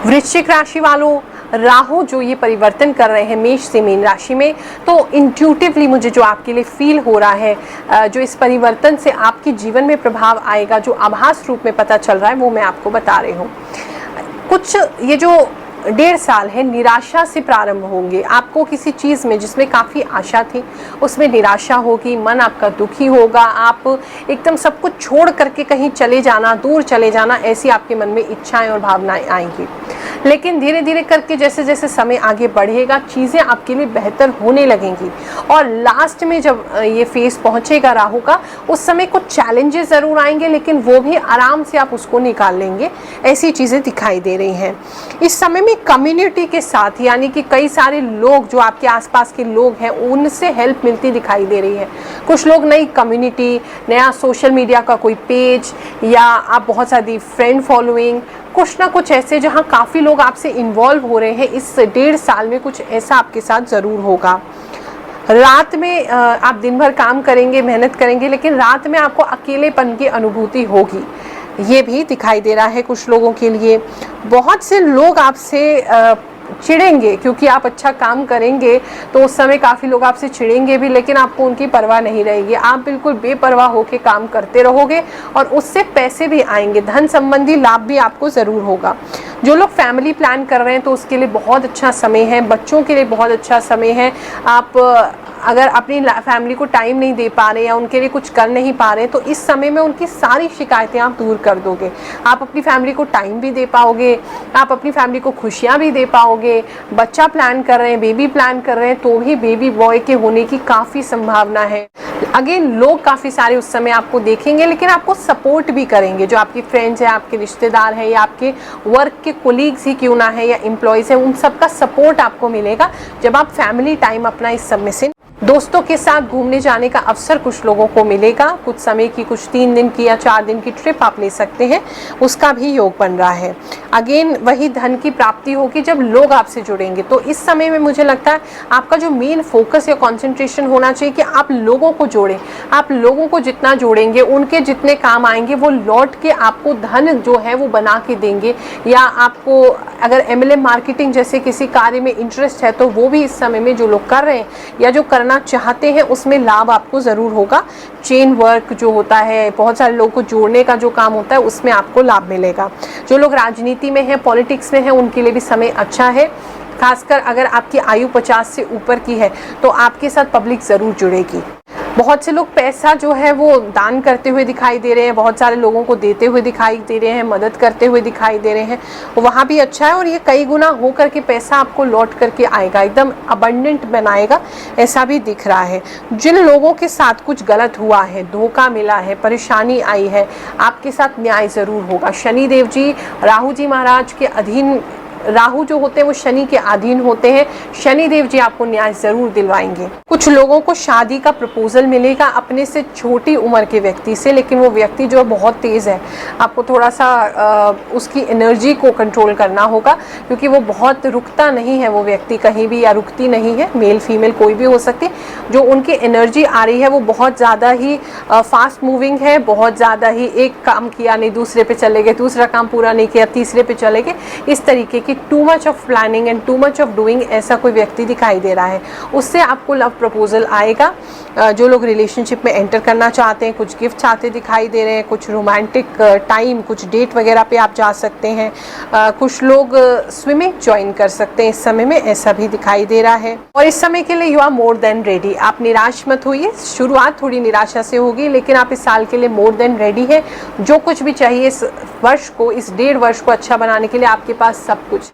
वृश्चिक राशि वालों, राहु जो ये परिवर्तन कर रहे हैं मेष से मीन राशि में, तो इंट्यूटिवली मुझे जो आपके लिए फील हो रहा है, जो इस परिवर्तन से आपके जीवन में प्रभाव आएगा, जो आभास रूप में पता चल रहा है, वो मैं आपको बता रही हूँ। कुछ ये जो 1.5 साल है निराशा से प्रारंभ होंगे। आपको किसी चीज़ में जिसमें काफ़ी आशा थी उसमें निराशा होगी, मन आपका दुखी होगा, आप एकदम सब कुछ छोड़ करके कहीं चले जाना, दूर चले जाना, ऐसी आपके मन में इच्छाएं और भावनाएं आएंगी। लेकिन धीरे धीरे करके जैसे जैसे समय आगे बढ़ेगा चीज़ें आपके लिए बेहतर होने लगेंगी और लास्ट में जब ये फेस पहुंचेगा राहु का, उस समय कुछ चैलेंजेस ज़रूर आएंगे, लेकिन वो भी आराम से आप उसको निकाल लेंगे, ऐसी चीज़ें दिखाई दे रही हैं। इस समय में कम्युनिटी के साथ, यानी कि कई सारे लोग जो आपके आसपास के लोग हैं उनसे हेल्प मिलती दिखाई दे रही है। कुछ लोग नई कम्युनिटी, नया सोशल मीडिया का कोई पेज, या आप बहुत सारी फ्रेंड फॉलोइंग, कुछ ना कुछ ऐसे जहां काफ़ी लोग आपसे इन्वॉल्व हो रहे हैं, इस 1.5 साल में कुछ ऐसा आपके साथ ज़रूर होगा। रात में आप दिन भर काम करेंगे, मेहनत करेंगे, लेकिन रात में आपको अकेलेपन की अनुभूति होगी, ये भी दिखाई दे रहा है कुछ लोगों के लिए। बहुत से लोग आपसे चिढ़ेंगे क्योंकि आप अच्छा काम करेंगे, तो उस समय काफ़ी लोग आपसे चिढ़ेंगे भी, लेकिन आपको उनकी परवाह नहीं रहेगी। आप बिल्कुल बेपरवाह होकर काम करते रहोगे और उससे पैसे भी आएंगे, धन संबंधी लाभ भी आपको ज़रूर होगा। जो लोग फैमिली प्लान कर रहे हैं तो उसके लिए बहुत अच्छा समय है, बच्चों के लिए बहुत अच्छा समय है। आप अगर अपनी फैमिली को टाइम नहीं दे पा रहे या उनके लिए कुछ कर नहीं पा रहे तो इस समय में उनकी सारी शिकायतें आप दूर कर दोगे। आप अपनी फैमिली को टाइम भी दे पाओगे, आप अपनी फैमिली को खुशियाँ भी दे पाओगे। बच्चा प्लान कर रहे हैं, बेबी प्लान कर रहे हैं, तो भी बेबी बॉय के होने की काफ़ी संभावना है। अगेन लोग काफ़ी सारे उस समय आपको देखेंगे, लेकिन आपको सपोर्ट भी करेंगे। जो आपके फ्रेंड्स हैं, आपके रिश्तेदार हैं, या आपके वर्क के कोलीग्स ही क्यों ना है, या एम्प्लॉयज़ हैं, उन सबका सपोर्ट आपको मिलेगा जब आप फैमिली टाइम अपना इस सब में से। दोस्तों के साथ घूमने जाने का अवसर कुछ लोगों को मिलेगा, कुछ समय की, कुछ 3 दिन की या 4 दिन की ट्रिप आप ले सकते हैं, उसका भी योग बन रहा है। अगेन वही धन की प्राप्ति होगी जब लोग आपसे जुड़ेंगे। तो इस समय में मुझे लगता है आपका जो मेन फोकस या कंसंट्रेशन होना चाहिए कि आप लोगों को जोड़ें। आप लोगों को जितना जोड़ेंगे, उनके जितने काम आएंगे, वो लौट के आपको धन जो है वो बना के देंगे। या आपको अगर MLM मार्केटिंग जैसे किसी कार्य में इंटरेस्ट है तो वो भी इस समय में जो लोग कर रहे हैं या जो करना चाहते हैं उसमें लाभ आपको ज़रूर होगा। चेन वर्क जो होता है, बहुत सारे लोगों को जोड़ने का जो काम होता है, उसमें आपको लाभ मिलेगा। जो लोग राजनीति में हैं, पॉलिटिक्स में हैं, उनके लिए भी समय अच्छा है। खासकर अगर आपकी आयु 50 से ऊपर की है तो आपके साथ पब्लिक ज़रूर जुड़ेगी। बहुत से लोग पैसा जो है वो दान करते हुए दिखाई दे रहे हैं, बहुत सारे लोगों को देते हुए दिखाई दे रहे हैं, मदद करते हुए दिखाई दे रहे हैं, वहाँ भी अच्छा है। और ये कई गुना हो करके पैसा आपको लौट करके आएगा, एकदम अबंडेंट बनाएगा, ऐसा भी दिख रहा है। जिन लोगों के साथ कुछ गलत हुआ है, धोखा मिला है, परेशानी आई है, आपके साथ न्याय ज़रूर होगा। शनिदेव जी राहु जी महाराज के अधीन, राहु जो होते हैं वो शनि के अधीन होते हैं, शनिदेव जी आपको न्याय जरूर दिलवाएंगे। कुछ लोगों को शादी का प्रपोजल मिलेगा अपने से छोटी उम्र के व्यक्ति से, लेकिन वो व्यक्ति जो है बहुत तेज़ है, आपको थोड़ा सा उसकी एनर्जी को कंट्रोल करना होगा, क्योंकि वो बहुत रुकता नहीं है वो व्यक्ति कहीं भी, या रुकती नहीं है, मेल फीमेल कोई भी हो सकती। जो उनकी एनर्जी आ रही है वो बहुत ज़्यादा ही फास्ट मूविंग है, बहुत ज़्यादा ही एक काम किया नहीं दूसरे पे चले गए, दूसरा काम पूरा नहीं किया तीसरे पे चले गए, इस तरीके की too much of planning and too much of doing ऐसा कोई व्यक्ति दिखाई दे रहा है, उससे आपको लव प्रपोजल आएगा। जो लोग रिलेशनशिप में एंटर करना चाहते हैं, कुछ गिफ्ट चाहते दिखाई दे रहे हैं, कुछ रोमांटिक टाइम, कुछ डेट वगैरह पे आप जा सकते हैं, कुछ लोग स्विमिंग ज्वाइन कर सकते हैं इस समय में, ऐसा भी दिखाई दे रहा है। और इस समय के लिए you are more than ready. आप निराश मत होइए, शुरुआत थोड़ी निराशा से होगी, लेकिन आप इस साल के लिए मोर देन रेडी है। जो कुछ भी चाहिए इस वर्ष को, इस 1.5 वर्ष को अच्छा बनाने के लिए आपके पास सब कुछ।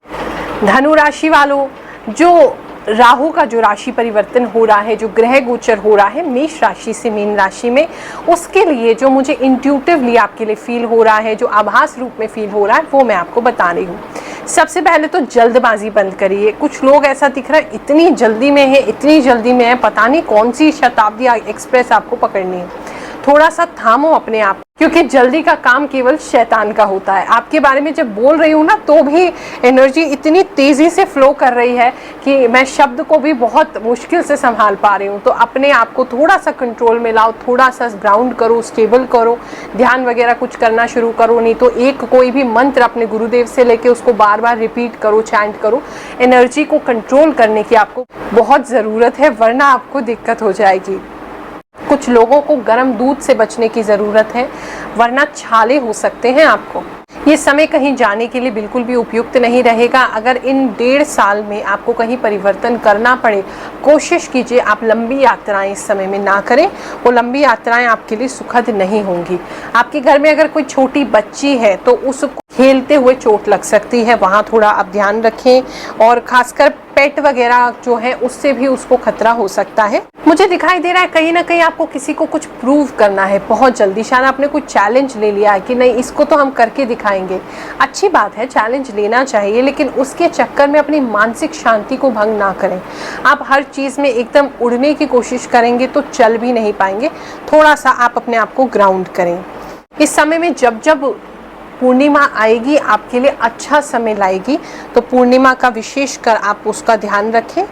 धनु राशि वालों, जो राहु का जो राशि परिवर्तन हो रहा है, जो ग्रह गोचर हो रहा है मेष राशि से मीन राशि में, उसके लिए जो मुझे इंट्यूटिवली आपके लिए फील हो रहा है, जो आभास रूप में फील हो रहा है, वो मैं आपको बता रही हूँ। सबसे पहले तो जल्दबाजी बंद करिए। कुछ लोग ऐसा दिख रहा है इतनी जल्दी में है, इतनी जल्दी में है, पता नहीं कौन सी शताब्दी एक्सप्रेस आपको पकड़नी है। थोड़ा सा थामो अपने आप, क्योंकि जल्दी का काम केवल शैतान का होता है। आपके बारे में जब बोल रही हूँ ना, तो भी एनर्जी इतनी तेजी से फ्लो कर रही है कि मैं शब्द को भी बहुत मुश्किल से संभाल पा रही हूँ। तो अपने आप को थोड़ा सा कंट्रोल में लाओ, थोड़ा सा ग्राउंड करो, स्टेबल करो, ध्यान वगैरह कुछ करना शुरू करो। नहीं तो एक कोई भी मंत्र अपने गुरुदेव से लेके उसको बार बार रिपीट करो, चैंट करो। एनर्जी को कंट्रोल करने की आपको बहुत ज़रूरत है, वरना आपको दिक्कत हो जाएगी। कुछ लोगों को गर्म दूध से बचने की ज़रूरत है, वरना छाले हो सकते हैं आपको। ये समय कहीं जाने के लिए बिल्कुल भी उपयुक्त नहीं रहेगा। अगर इन 1.5 साल में आपको कहीं परिवर्तन करना पड़े, कोशिश कीजिए आप लंबी यात्राएं इस समय में ना करें। वो लंबी यात्राएं आपके लिए सुखद नहीं होंगी। आपके घर में अगर कोई छोटी बच्ची है तो उसको खेलते हुए चोट लग सकती है, वहाँ थोड़ा आप ध्यान रखें। और खासकर पेट वगैरह जो है उससे भी उसको खतरा हो सकता है। मुझे दिखाई दे रहा है कहीं ना कहीं आपको किसी को कुछ प्रूव करना है बहुत जल्दी। शायद आपने कुछ चैलेंज ले लिया है कि नहीं, इसको तो हम करके दिखाएंगे। अच्छी बात है, चैलेंज लेना चाहिए, लेकिन उसके चक्कर में अपनी मानसिक शांति को भंग ना करें। आप हर चीज़ में एकदम उड़ने की कोशिश करेंगे तो चल भी नहीं पाएंगे। थोड़ा सा आप अपने आप को ग्राउंड करें। इस समय में जब जब पूर्णिमा आएगी आपके लिए अच्छा समय लाएगी, तो पूर्णिमा का विशेष कर आप उसका ध्यान रखें।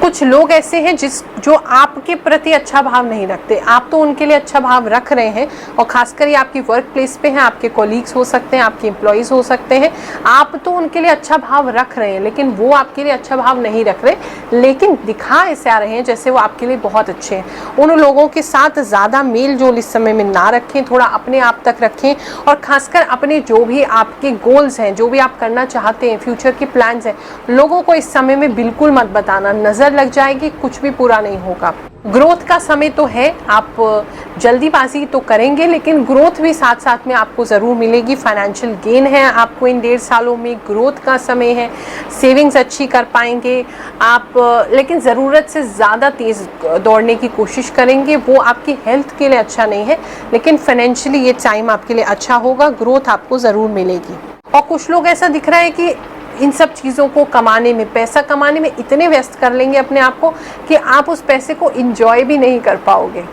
कुछ लोग ऐसे हैं जो आपके प्रति अच्छा भाव नहीं रखते, आप तो उनके लिए अच्छा भाव रख रहे हैं। और खासकर ये आपकी वर्क प्लेस पे हैं, आपके कॉलीग्स हो सकते हैं, आपके एम्प्लॉयज़ हो सकते हैं। आप तो उनके लिए अच्छा भाव रख रहे हैं, लेकिन वो आपके लिए अच्छा भाव नहीं रख रहे, लेकिन दिखा ऐसे आ रहे हैं जैसे वो आपके लिए बहुत अच्छे हैं। उन लोगों के साथ ज़्यादा मेल जोल इस समय में ना रखें, थोड़ा अपने आप तक रखें। और खासकर अपने जो भी आपके गोल्स हैं, जो भी आप करना चाहते हैं, फ्यूचर के प्लान्स हैं, लोगों को इस समय में बिल्कुल मत बताना। नज़र लग जाएगी, कुछ भी पूरा नहीं होगा। ग्रोथ का समय तो है, आप जल्दीबाजी तो करेंगे, लेकिन ग्रोथ भी साथ साथ में आपको ज़रूर मिलेगी। फाइनेंशियल गेन है आपको इन 1.5 सालों में, ग्रोथ का समय है, सेविंग्स अच्छी कर पाएंगे आप। लेकिन ज़रूरत से ज़्यादा तेज़ दौड़ने की कोशिश करेंगे, वो आपकी हेल्थ के लिए अच्छा नहीं है। लेकिन फाइनेंशियली ये टाइम आपके लिए अच्छा होगा, ग्रोथ आपको ज़रूर मिलेगी। और कुछ लोग ऐसा दिख रहा है कि इन सब चीज़ों को कमाने में, पैसा कमाने में इतने व्यस्त कर लेंगे अपने आप को कि आप उस पैसे को एंजॉय भी नहीं कर पाओगे।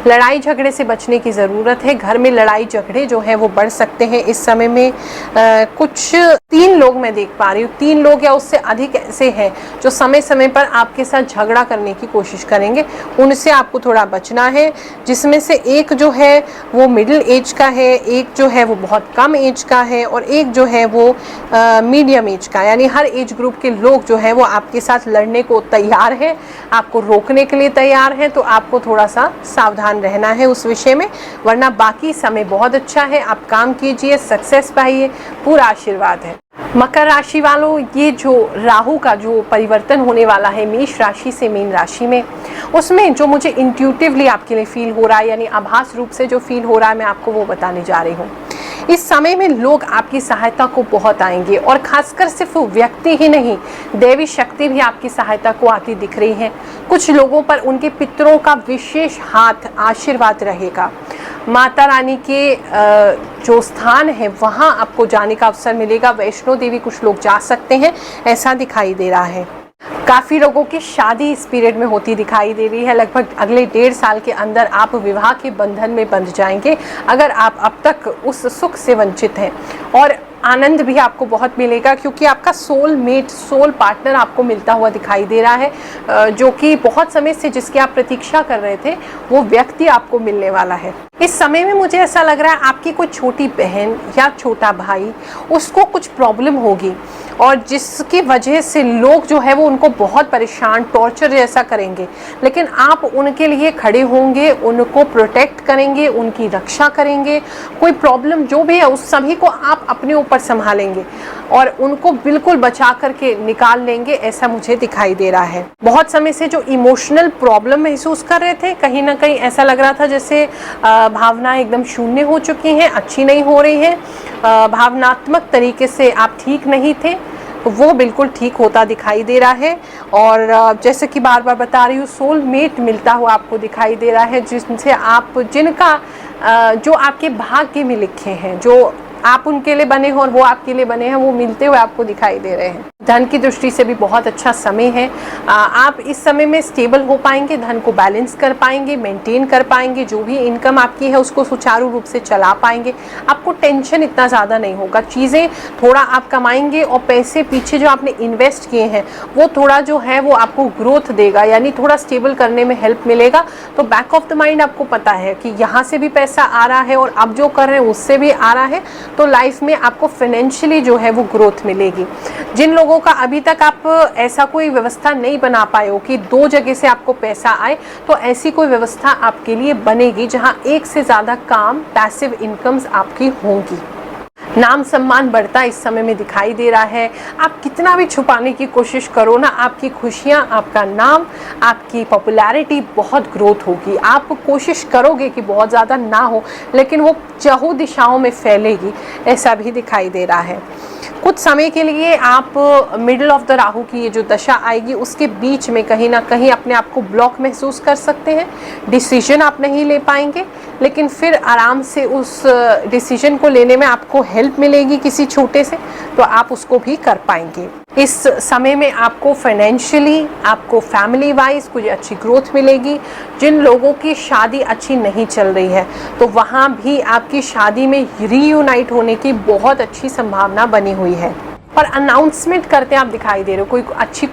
लड़ाई झगड़े से बचने की ज़रूरत है। घर में लड़ाई झगड़े जो है वो बढ़ सकते हैं इस समय में। कुछ 3 लोग मैं देख पा रही हूँ, 3 लोग या उससे अधिक ऐसे हैं जो समय समय पर आपके साथ झगड़ा करने की कोशिश करेंगे। उनसे आपको थोड़ा बचना है, जिसमें से एक जो है वो मिडिल एज का है, एक जो है वो बहुत कम एज का है, और एक जो है वो मीडियम एज का। यानी हर एज ग्रुप के लोग जो है वो आपके साथ लड़ने को तैयार है, आपको रोकने के लिए तैयार है। तो आपको थोड़ा सा सावधान रहना है उस विषय में, वरना बाकी समय बहुत अच्छा है। आप काम कीजिए, सक्सेस पाइए, पूरा आशीर्वाद है। मकर राशि वालों, ये जो राहु का जो परिवर्तन होने वाला है मेष राशि से मीन राशि में, उसमें जो मुझे इंट्यूटिवली आपके लिए फील हो रहा है, यानी आभास रूप से जो फील हो रहा है, मैं आपको वो बताने जा रही हूँ। इस समय में लोग आपकी सहायता को बहुत आएंगे, और खासकर सिर्फ व्यक्ति ही नहीं, देवी शक्ति भी आपकी सहायता को आती दिख रही है। कुछ लोगों पर उनके पितरों का विशेष हाथ, आशीर्वाद रहेगा। माता रानी के जो स्थान है वहाँ आपको जाने का अवसर मिलेगा। वैष्णो देवी कुछ लोग जा सकते हैं, ऐसा दिखाई दे रहा है। काफ़ी लोगों की शादी इस पीरियड में होती दिखाई दे रही है। लगभग अगले 1.5 साल के अंदर आप विवाह के बंधन में बंध जाएंगे, अगर आप अब तक उस सुख से वंचित हैं। और आनंद भी आपको बहुत मिलेगा, क्योंकि आपका सोल मेट, सोल पार्टनर आपको मिलता हुआ दिखाई दे रहा है। जो कि बहुत समय से जिसकी आप प्रतीक्षा कर रहे थे, वो व्यक्ति आपको मिलने वाला है। इस समय में मुझे ऐसा लग रहा है आपकी कोई छोटी बहन या छोटा भाई, उसको कुछ प्रॉब्लम होगी और जिसकी वजह से लोग जो है वो उनको बहुत परेशान, टॉर्चर जैसा करेंगे, लेकिन आप उनके लिए खड़े होंगे, उनको प्रोटेक्ट करेंगे, उनकी रक्षा करेंगे। कोई प्रॉब्लम जो भी है उस सभी को आप अपने ऊपर संभालेंगे और उनको बिल्कुल बचा करके निकाल लेंगे, ऐसा मुझे दिखाई दे रहा है। बहुत समय से जो इमोशनल प्रॉब्लम महसूस कर रहे थे, कहीं ना कहीं ऐसा लग रहा था जैसे भावनाएं एकदम शून्य हो चुकी हैं, अच्छी नहीं हो रही हैं, भावनात्मक तरीके से आप ठीक नहीं थे, तो वो बिल्कुल ठीक होता दिखाई दे रहा है। और जैसे कि बार बार बता रही हूँ, सोलमेट मिलता हुआ आपको दिखाई दे रहा है, जिनसे आप जिनका जो आपके भाग्य में लिखे हैं, जो आप उनके लिए बने हो और वो आपके लिए बने हैं, वो मिलते हुए आपको दिखाई दे रहे हैं। धन की दृष्टि से भी बहुत अच्छा समय है। आप इस समय में स्टेबल हो पाएंगे, धन को बैलेंस कर पाएंगे, मेंटेन कर पाएंगे, जो भी इनकम आपकी है उसको सुचारू रूप से चला पाएंगे। आपको टेंशन इतना ज़्यादा नहीं होगा, चीज़ें थोड़ा आप कमाएंगे और पैसे पीछे जो आपने इन्वेस्ट किए हैं वो थोड़ा जो है वो आपको ग्रोथ देगा, यानी थोड़ा स्टेबल करने में हेल्प मिलेगा। तो बैक ऑफ द माइंड आपको पता है कि यहाँ से भी पैसा आ रहा है और अब जो कर रहे हैं उससे भी आ रहा है, तो लाइफ में आपको फाइनेंशियली जो है वो ग्रोथ मिलेगी। जिन लोगों का अभी तक आप ऐसा कोई व्यवस्था नहीं बना पाए हो कि 2 जगह से आपको पैसा आए, तो ऐसी कोई व्यवस्था आपके लिए बनेगी जहां एक से ज़्यादा काम, पैसिव इनकम्स आपकी होंगी। नाम सम्मान बढ़ता इस समय में दिखाई दे रहा है। आप कितना भी छुपाने की कोशिश करो ना, आपकी खुशियां, आपका नाम, आपकी पॉपुलैरिटी बहुत ग्रोथ होगी। आप कोशिश करोगे कि बहुत ज़्यादा ना हो, लेकिन वो चारों दिशाओं में फैलेगी, ऐसा भी दिखाई दे रहा है। कुछ समय के लिए आप मिडिल ऑफ द राहु की ये जो दशा आएगी उसके बीच में कहीं ना कहीं अपने आप को ब्लॉक महसूस कर सकते हैं। डिसीजन आप नहीं ले पाएंगे, लेकिन फिर आराम से उस डिसीजन को लेने में आपको हेल्प मिलेगी किसी छोटे से, तो आप उसको भी कर पाएंगे। इस समय में आपको फाइनेंशियली, आपको फैमिली वाइज कुछ अच्छी ग्रोथ मिलेगी। जिन लोगों की शादी अच्छी नहीं चल रही है, तो वहाँ भी आपकी शादी में रीयूनाइट होने की बहुत अच्छी संभावना बनी हुई है। और अनाउंसमेंट करते आप दिखाई दे रहे हो, कोई अच्छी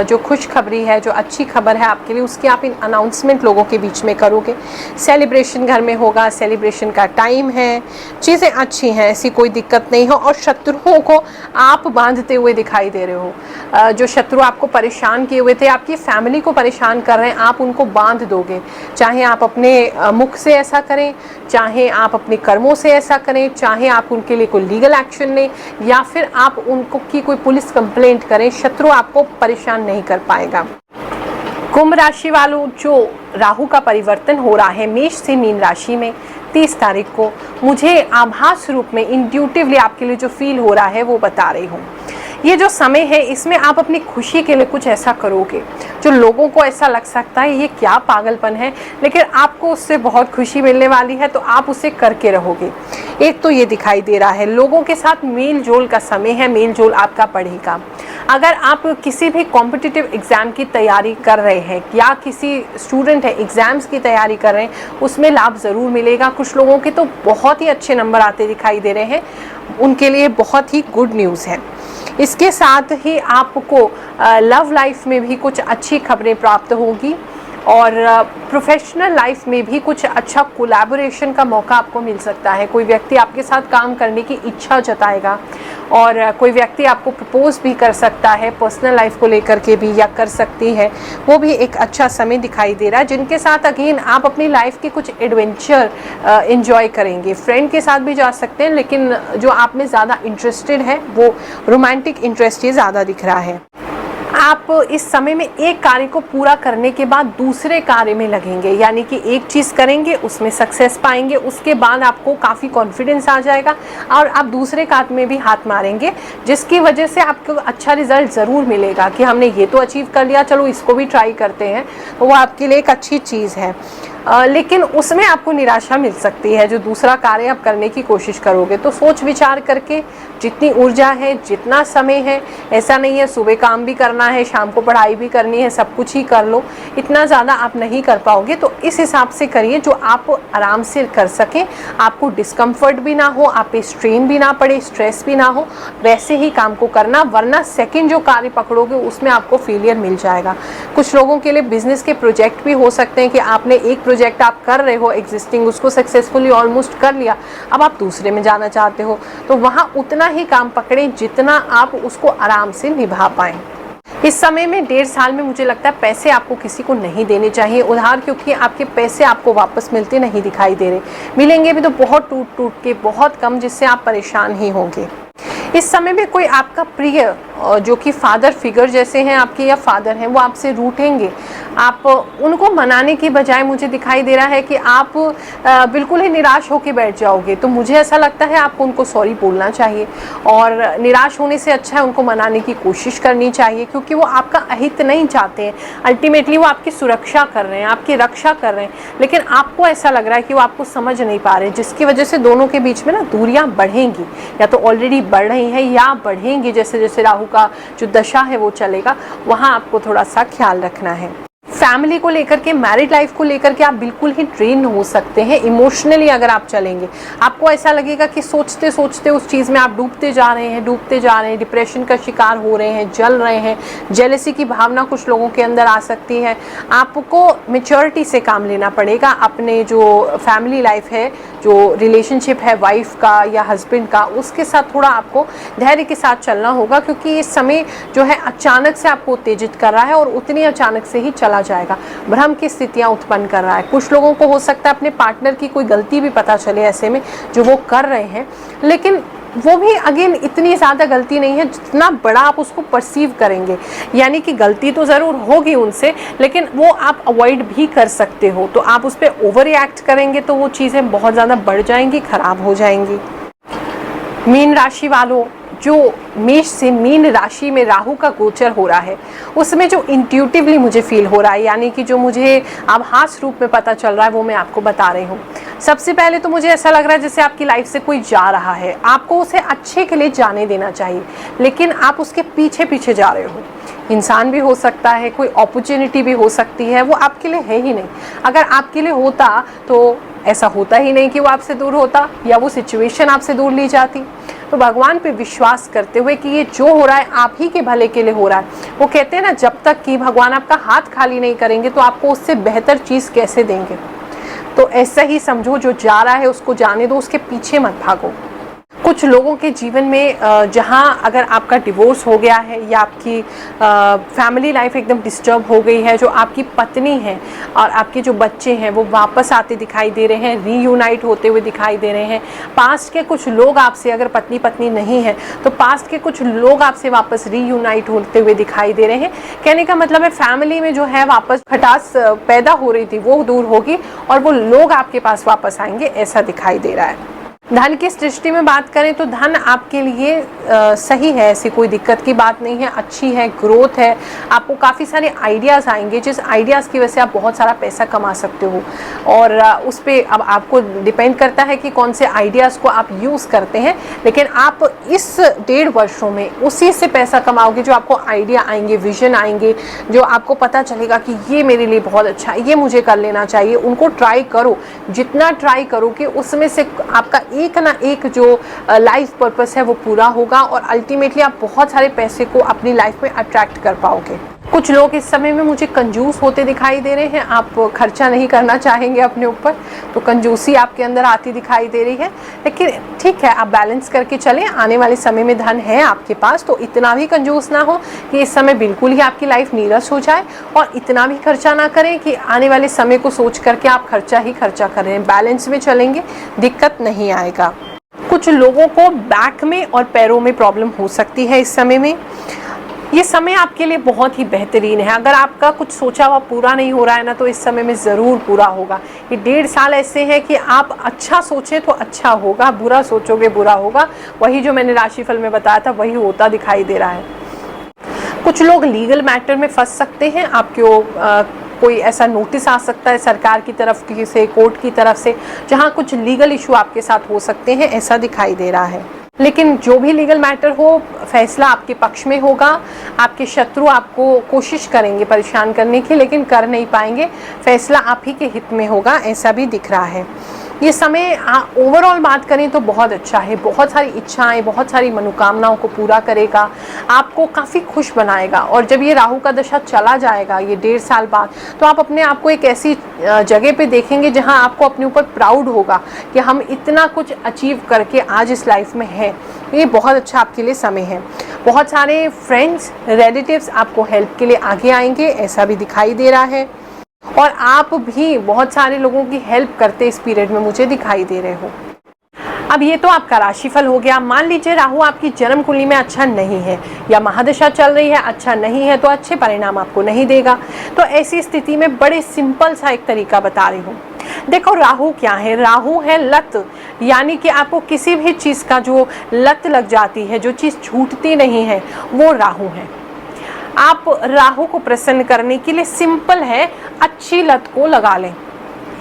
जो खुशखबरी है, जो अच्छी खबर है आपके लिए, उसकी आप इन अनाउंसमेंट लोगों के बीच में करोगे। सेलिब्रेशन घर में होगा, सेलिब्रेशन का टाइम है, चीज़ें अच्छी हैं, ऐसी कोई दिक्कत नहीं हो। और शत्रुओं को आप बांधते हुए दिखाई दे रहे हो। जो शत्रु आपको परेशान किए हुए थे, आपकी फैमिली को परेशान कर रहे हैं, आप उनको बांध दोगे। चाहे आप अपने मुख से ऐसा करें, चाहे आप अपने कर्मों से ऐसा करें, चाहे आप उनके लिए कोई लीगल एक्शन लें, या फिर आप उनको की कोई पुलिस कंप्लेंट करें, शत्रु आपको परेशान नहीं कर पाएगा। कुंभ राशि वालों, जो राहु का परिवर्तन हो रहा है मेष से मीन राशि में 30 तारीख को, मुझे आभास रूप में इंट्यूटिवली आपके लिए जो फील हो रहा है वो बता रही हूँ। ये जो समय है इसमें आप अपनी खुशी के लिए कुछ ऐसा करोगे जो लोगों को ऐसा लग सकता है ये क्या पागलपन है, लेकिन आपको उससे बहुत खुशी मिलने वाली है, तो आप उसे करके रहोगे। एक तो ये दिखाई दे रहा है, लोगों के साथ मेल जोल का समय है, मेल जोल आपका बढ़ेगा। अगर आप किसी भी कॉम्पिटिटिव एग्ज़ाम की तैयारी कर रहे हैं या किसी स्टूडेंट है एग्ज़ाम्स की तैयारी कर रहे हैं, उसमें लाभ ज़रूर मिलेगा। कुछ लोगों के तो बहुत ही अच्छे नंबर आते दिखाई दे रहे हैं, उनके लिए बहुत ही गुड न्यूज़ है। इसके साथ ही आपको लव लाइफ में भी कुछ अच्छी खबरें प्राप्त होगी और प्रोफेशनल लाइफ में भी कुछ अच्छा कोलैबोरेशन का मौका आपको मिल सकता है। कोई व्यक्ति आपके साथ काम करने की इच्छा जताएगा और कोई व्यक्ति आपको प्रपोज भी कर सकता है, पर्सनल लाइफ को लेकर के भी, या कर सकती है। वो भी एक अच्छा समय दिखाई दे रहा है, जिनके साथ अगेन आप अपनी लाइफ के कुछ एडवेंचर एंजॉय करेंगे। फ्रेंड के साथ भी जा सकते हैं, लेकिन जो आप में ज़्यादा इंटरेस्टेड है वो रोमांटिक इंटरेस्ट ही ज़्यादा दिख रहा है। आप इस समय में एक कार्य को पूरा करने के बाद दूसरे कार्य में लगेंगे, यानी कि एक चीज़ करेंगे उसमें सक्सेस पाएंगे, उसके बाद आपको काफ़ी कॉन्फिडेंस आ जाएगा और आप दूसरे कार्य में भी हाथ मारेंगे, जिसकी वजह से आपको अच्छा रिजल्ट ज़रूर मिलेगा कि हमने ये तो अचीव कर लिया, चलो इसको भी ट्राई करते हैं। तो वो आपके लिए एक अच्छी चीज़ है। लेकिन उसमें आपको निराशा मिल सकती है, जो दूसरा कार्य आप करने की कोशिश करोगे। तो सोच विचार करके, जितनी ऊर्जा है, जितना समय है, ऐसा नहीं है सुबह काम भी करना है, शाम को पढ़ाई भी करनी है, सब कुछ ही कर लो, इतना ज़्यादा आप नहीं कर पाओगे। तो इस हिसाब से करिए जो आप आराम से कर सकें, आपको डिस्कम्फर्ट भी ना हो, आप पे स्ट्रेन भी ना पड़े, स्ट्रेस भी ना हो, वैसे ही काम को करना, वरना सेकेंड जो कार्य पकड़ोगे उसमें आपको फेलियर मिल जाएगा। कुछ लोगों के लिए बिजनेस के प्रोजेक्ट भी हो सकते हैं कि आपने एक प्रोजेक्ट आप कर रहे हो एग्जिस्टिंग, उसको सक्सेसफुली ऑलमोस्ट कर लिया, अब आप दूसरे में जाना चाहते हो, तो वहाँ उतना ही काम पकड़ें जितना आप उसको आराम से निभा पाएँ। इस समय में 1.5 साल में मुझे लगता है पैसे आपको किसी को नहीं देने चाहिए उधार, क्योंकि आपके पैसे आपको वापस मिलते नहीं दिखाई दे रहे, मिलेंगे भी तो बहुत टूट टूट के, बहुत कम, जिससे आप परेशान ही होंगे। इस समय में कोई आपका प्रिय जो कि फादर फिगर जैसे हैं आपके या फादर हैं, वो आपसे रूठेंगे। आप उनको मनाने की बजाय मुझे दिखाई दे रहा है कि आप बिल्कुल ही निराश होकर बैठ जाओगे। तो मुझे ऐसा लगता है आपको उनको सॉरी बोलना चाहिए, और निराश होने से अच्छा है उनको मनाने की कोशिश करनी चाहिए, क्योंकि वो आपका अहित नहीं चाहते हैं। अल्टीमेटली वो आपकी सुरक्षा कर रहे हैं, आपकी रक्षा कर रहे हैं, लेकिन आपको ऐसा लग रहा है कि वो आपको समझ नहीं पा रहे, जिसकी वजह से दोनों के बीच में ना दूरियां बढ़ेंगी, या तो ऑलरेडी बढ़ रही हैं या बढ़ेंगी। जैसे जैसे राहु का जो दशा है वो चलेगा, वहां आपको थोड़ा सा ख्याल रखना है। फैमिली को लेकर के, मैरिड लाइफ को लेकर के आप बिल्कुल ही ड्रेन हो सकते हैं इमोशनली। अगर आप चलेंगे, आपको ऐसा लगेगा कि सोचते सोचते उस चीज़ में आप डूबते जा रहे हैं, डिप्रेशन का शिकार हो रहे हैं, जल रहे हैं। जेलसी की भावना कुछ लोगों के अंदर आ सकती है। आपको मैच्योरिटी से काम लेना पड़ेगा। अपने जो फैमिली लाइफ है, जो रिलेशनशिप है वाइफ का या हस्बैंड का, उसके साथ थोड़ा आपको धैर्य के साथ चलना होगा, क्योंकि इस समय जो है अचानक से आपको उत्तेजित कर रहा है और उतनी अचानक से ही चला जाएगा। भ्रम की स्थितियां उत्पन्न कर रहा है। कुछ लोगों को हो सकता है अपने पार्टनर की कोई गलती भी पता चले ऐसे में जो वो कर रहे हैं, लेकिन वो भी अगेन इतनी ज़्यादा गलती नहीं है जितना बड़ा आप उसको परसीव करेंगे। यानी कि गलती तो ज़रूर होगी उनसे, लेकिन वो आप अवॉइड भी कर सकते हो। तो आप उस पर ओवर रिएक्ट करेंगे तो वो चीज़ें बहुत ज़्यादा बढ़ जाएंगी, खराब हो जाएंगी। मीन राशि वालों, जो मेष से मीन राशि में राहु का गोचर हो रहा है, उसमें जो इंट्यूटिवली मुझे फील हो रहा है, यानी कि जो मुझे आभास रूप में पता चल रहा है, वो मैं आपको बता रही हूँ। सबसे पहले तो मुझे ऐसा लग रहा है जैसे आपकी लाइफ से कोई जा रहा है, आपको उसे अच्छे के लिए जाने देना चाहिए, लेकिन आप उसके पीछे पीछे जा रहे हो। इंसान भी हो सकता है, कोई अपॉर्चुनिटी भी हो सकती है, वो आपके लिए है ही नहीं। अगर आपके लिए होता तो ऐसा होता ही नहीं कि वो आपसे दूर होता या वो सिचुएशन आपसे दूर ली जाती। तो भगवान पे विश्वास करते हुए कि ये जो हो रहा है आप ही के भले के लिए हो रहा है। वो कहते हैं ना, जब तक कि भगवान आपका हाथ खाली नहीं करेंगे तो आपको उससे बेहतर चीज़ कैसे देंगे। तो ऐसा ही समझो, जो जा रहा है उसको जाने दो, उसके पीछे मत भागो। कुछ लोगों के जीवन में जहां अगर आपका डिवोर्स हो गया है या आपकी फैमिली लाइफ एकदम डिस्टर्ब हो गई है, जो आपकी पत्नी है और आपके जो बच्चे हैं वो वापस आते दिखाई दे रहे हैं, रीयूनाइट होते हुए दिखाई दे रहे हैं। पास्ट के कुछ लोग आपसे, अगर पत्नी पत्नी नहीं है तो पास्ट के कुछ लोग आपसे वापस रीयूनाइट होते हुए दिखाई दे रहे हैं। कहने का मतलब है फैमिली में जो है वापस खटास पैदा हो रही थी वो दूर होगी और वो लोग आपके पास वापस आएंगे, ऐसा दिखाई दे रहा है। धन की दृष्टि में बात करें तो धन आपके लिए सही है, ऐसी कोई दिक्कत की बात नहीं है, अच्छी है, ग्रोथ है। आपको काफ़ी सारे आइडियाज़ आएंगे जिस आइडियाज़ की वजह से आप बहुत सारा पैसा कमा सकते हो, और उस पर अब आपको डिपेंड करता है कि कौन से आइडियाज़ को आप यूज़ करते हैं। लेकिन आप इस 1.5 वर्षों में उसी से पैसा कमाओगे जो आपको आइडिया आएंगे, विजन आएंगे, जो आपको पता चलेगा कि ये मेरे लिए बहुत अच्छा है, ये मुझे कर लेना चाहिए। उनको ट्राई करो, जितना ट्राई करो कि उसमें से आपका एक ना एक जो लाइफ पर्पस है वो पूरा होगा और अल्टीमेटली आप बहुत सारे पैसे को अपनी लाइफ में अट्रैक्ट कर पाओगे। कुछ लोग इस समय में मुझे कंजूस होते दिखाई दे रहे हैं, आप खर्चा नहीं करना चाहेंगे अपने ऊपर, तो कंजूसी आपके अंदर आती दिखाई दे रही है। लेकिन ठीक है, आप बैलेंस करके चलें, आने वाले समय में धन है आपके पास, तो इतना भी कंजूस ना हो कि इस समय बिल्कुल ही आपकी लाइफ नीरस हो जाए, और इतना भी खर्चा ना करें कि आने वाले समय को सोच करके आप खर्चा ही खर्चा कर रहे हैं। बैलेंस में चलेंगे, दिक्कत नहीं आएगा। कुछ लोगों को बैक में और पैरों में प्रॉब्लम हो सकती है इस समय में। ये समय आपके लिए बहुत ही बेहतरीन है। अगर आपका कुछ सोचा हुआ पूरा नहीं हो रहा है ना, तो इस समय में ज़रूर पूरा होगा। ये 1.5 साल ऐसे हैं कि आप अच्छा सोचें तो अच्छा होगा, बुरा सोचोगे बुरा होगा। वही जो मैंने राशिफल में बताया था वही होता दिखाई दे रहा है। कुछ लोग लीगल मैटर में फंस सकते हैं, आपको कोई ऐसा नोटिस आ सकता है सरकार की तरफ से, कोर्ट की तरफ से, जहां कुछ लीगल इशू आपके साथ हो सकते हैं, ऐसा दिखाई दे रहा है। लेकिन जो भी लीगल मैटर हो, फैसला आपके पक्ष में होगा। आपके शत्रु आपको कोशिश करेंगे परेशान करने की, लेकिन कर नहीं पाएंगे। फैसला आप ही के हित में होगा, ऐसा भी दिख रहा है। ये समय ओवरऑल बात करें तो बहुत अच्छा है, बहुत सारी इच्छाएं, बहुत सारी मनोकामनाओं को पूरा करेगा, आपको काफ़ी खुश बनाएगा। और जब ये राहु का दशा चला जाएगा ये 1.5 साल बाद, तो आप अपने आप को एक ऐसी जगह पे देखेंगे जहां आपको अपने ऊपर प्राउड होगा कि हम इतना कुछ अचीव करके आज इस लाइफ में हैं। ये बहुत अच्छा आपके लिए समय है। बहुत सारे फ्रेंड्स, रिलेटिव्स आपको हेल्प के लिए आगे आएंगे, ऐसा भी दिखाई दे रहा है। और आप भी बहुत सारे लोगों की हेल्प करते इस पीरियड में मुझे दिखाई दे रहे हो। अब ये तो आपका राशिफल हो गया। मान लीजिए राहु आपकी जन्म कुंडली में अच्छा नहीं है या महादशा चल रही है, अच्छा नहीं है, तो अच्छे परिणाम आपको नहीं देगा। तो ऐसी स्थिति में बड़े सिंपल सा एक तरीका बता रही हूँ। देखो राहु क्या है, राहु है लत, यानी कि आपको किसी भी चीज़ का जो लत लग जाती है, जो चीज़ छूटती नहीं है, वो राहु है। आप राहु को प्रसन्न करने के लिए सिंपल है, अच्छी लत को लगा लें।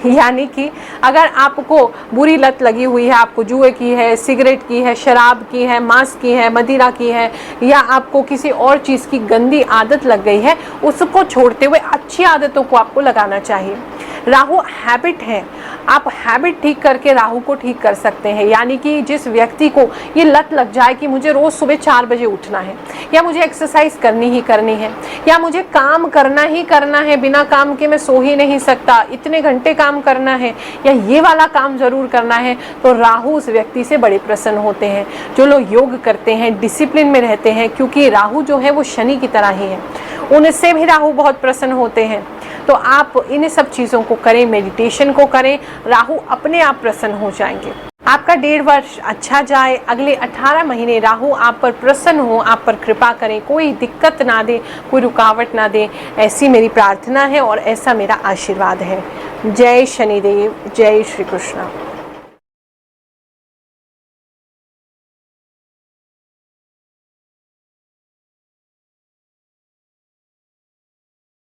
यानी कि अगर आपको बुरी लत लगी हुई है, आपको जुए की है, सिगरेट की है, शराब की है, मांस की है, मदिरा की है, या आपको किसी और चीज़ की गंदी आदत लग गई है, उसको छोड़ते हुए अच्छी आदतों को आपको लगाना चाहिए। राहु हैबिट है, आप हैबिट ठीक करके राहु को ठीक कर सकते हैं। यानी कि जिस व्यक्ति को ये लत लग जाए कि मुझे रोज़ सुबह 4 बजे उठना है, या मुझे एक्सरसाइज करनी ही करनी है, या मुझे काम करना ही करना है, बिना काम के मैं सो ही नहीं सकता, इतने घंटे काम करना है, या ये वाला काम ज़रूर करना है, तो राहु उस व्यक्ति से बड़े प्रसन्न होते हैं। जो लोग योग करते हैं, डिसिप्लिन में रहते हैं, क्योंकि राहु जो है वो शनि की तरह ही है, उनसे भी राहु बहुत प्रसन्न होते हैं। तो आप इन सब चीज़ों को करें, मेडिटेशन को करें, राहु अपने आप प्रसन्न हो जाएंगे। आपका 1.5 वर्ष अच्छा जाए, अगले 18 महीने राहु आप पर प्रसन्न हो, आप पर कृपा करें, कोई दिक्कत ना दे, कोई रुकावट ना दे, ऐसी मेरी प्रार्थना है और ऐसा मेरा आशीर्वाद है। जय शनिदेव, जय श्री कृष्ण।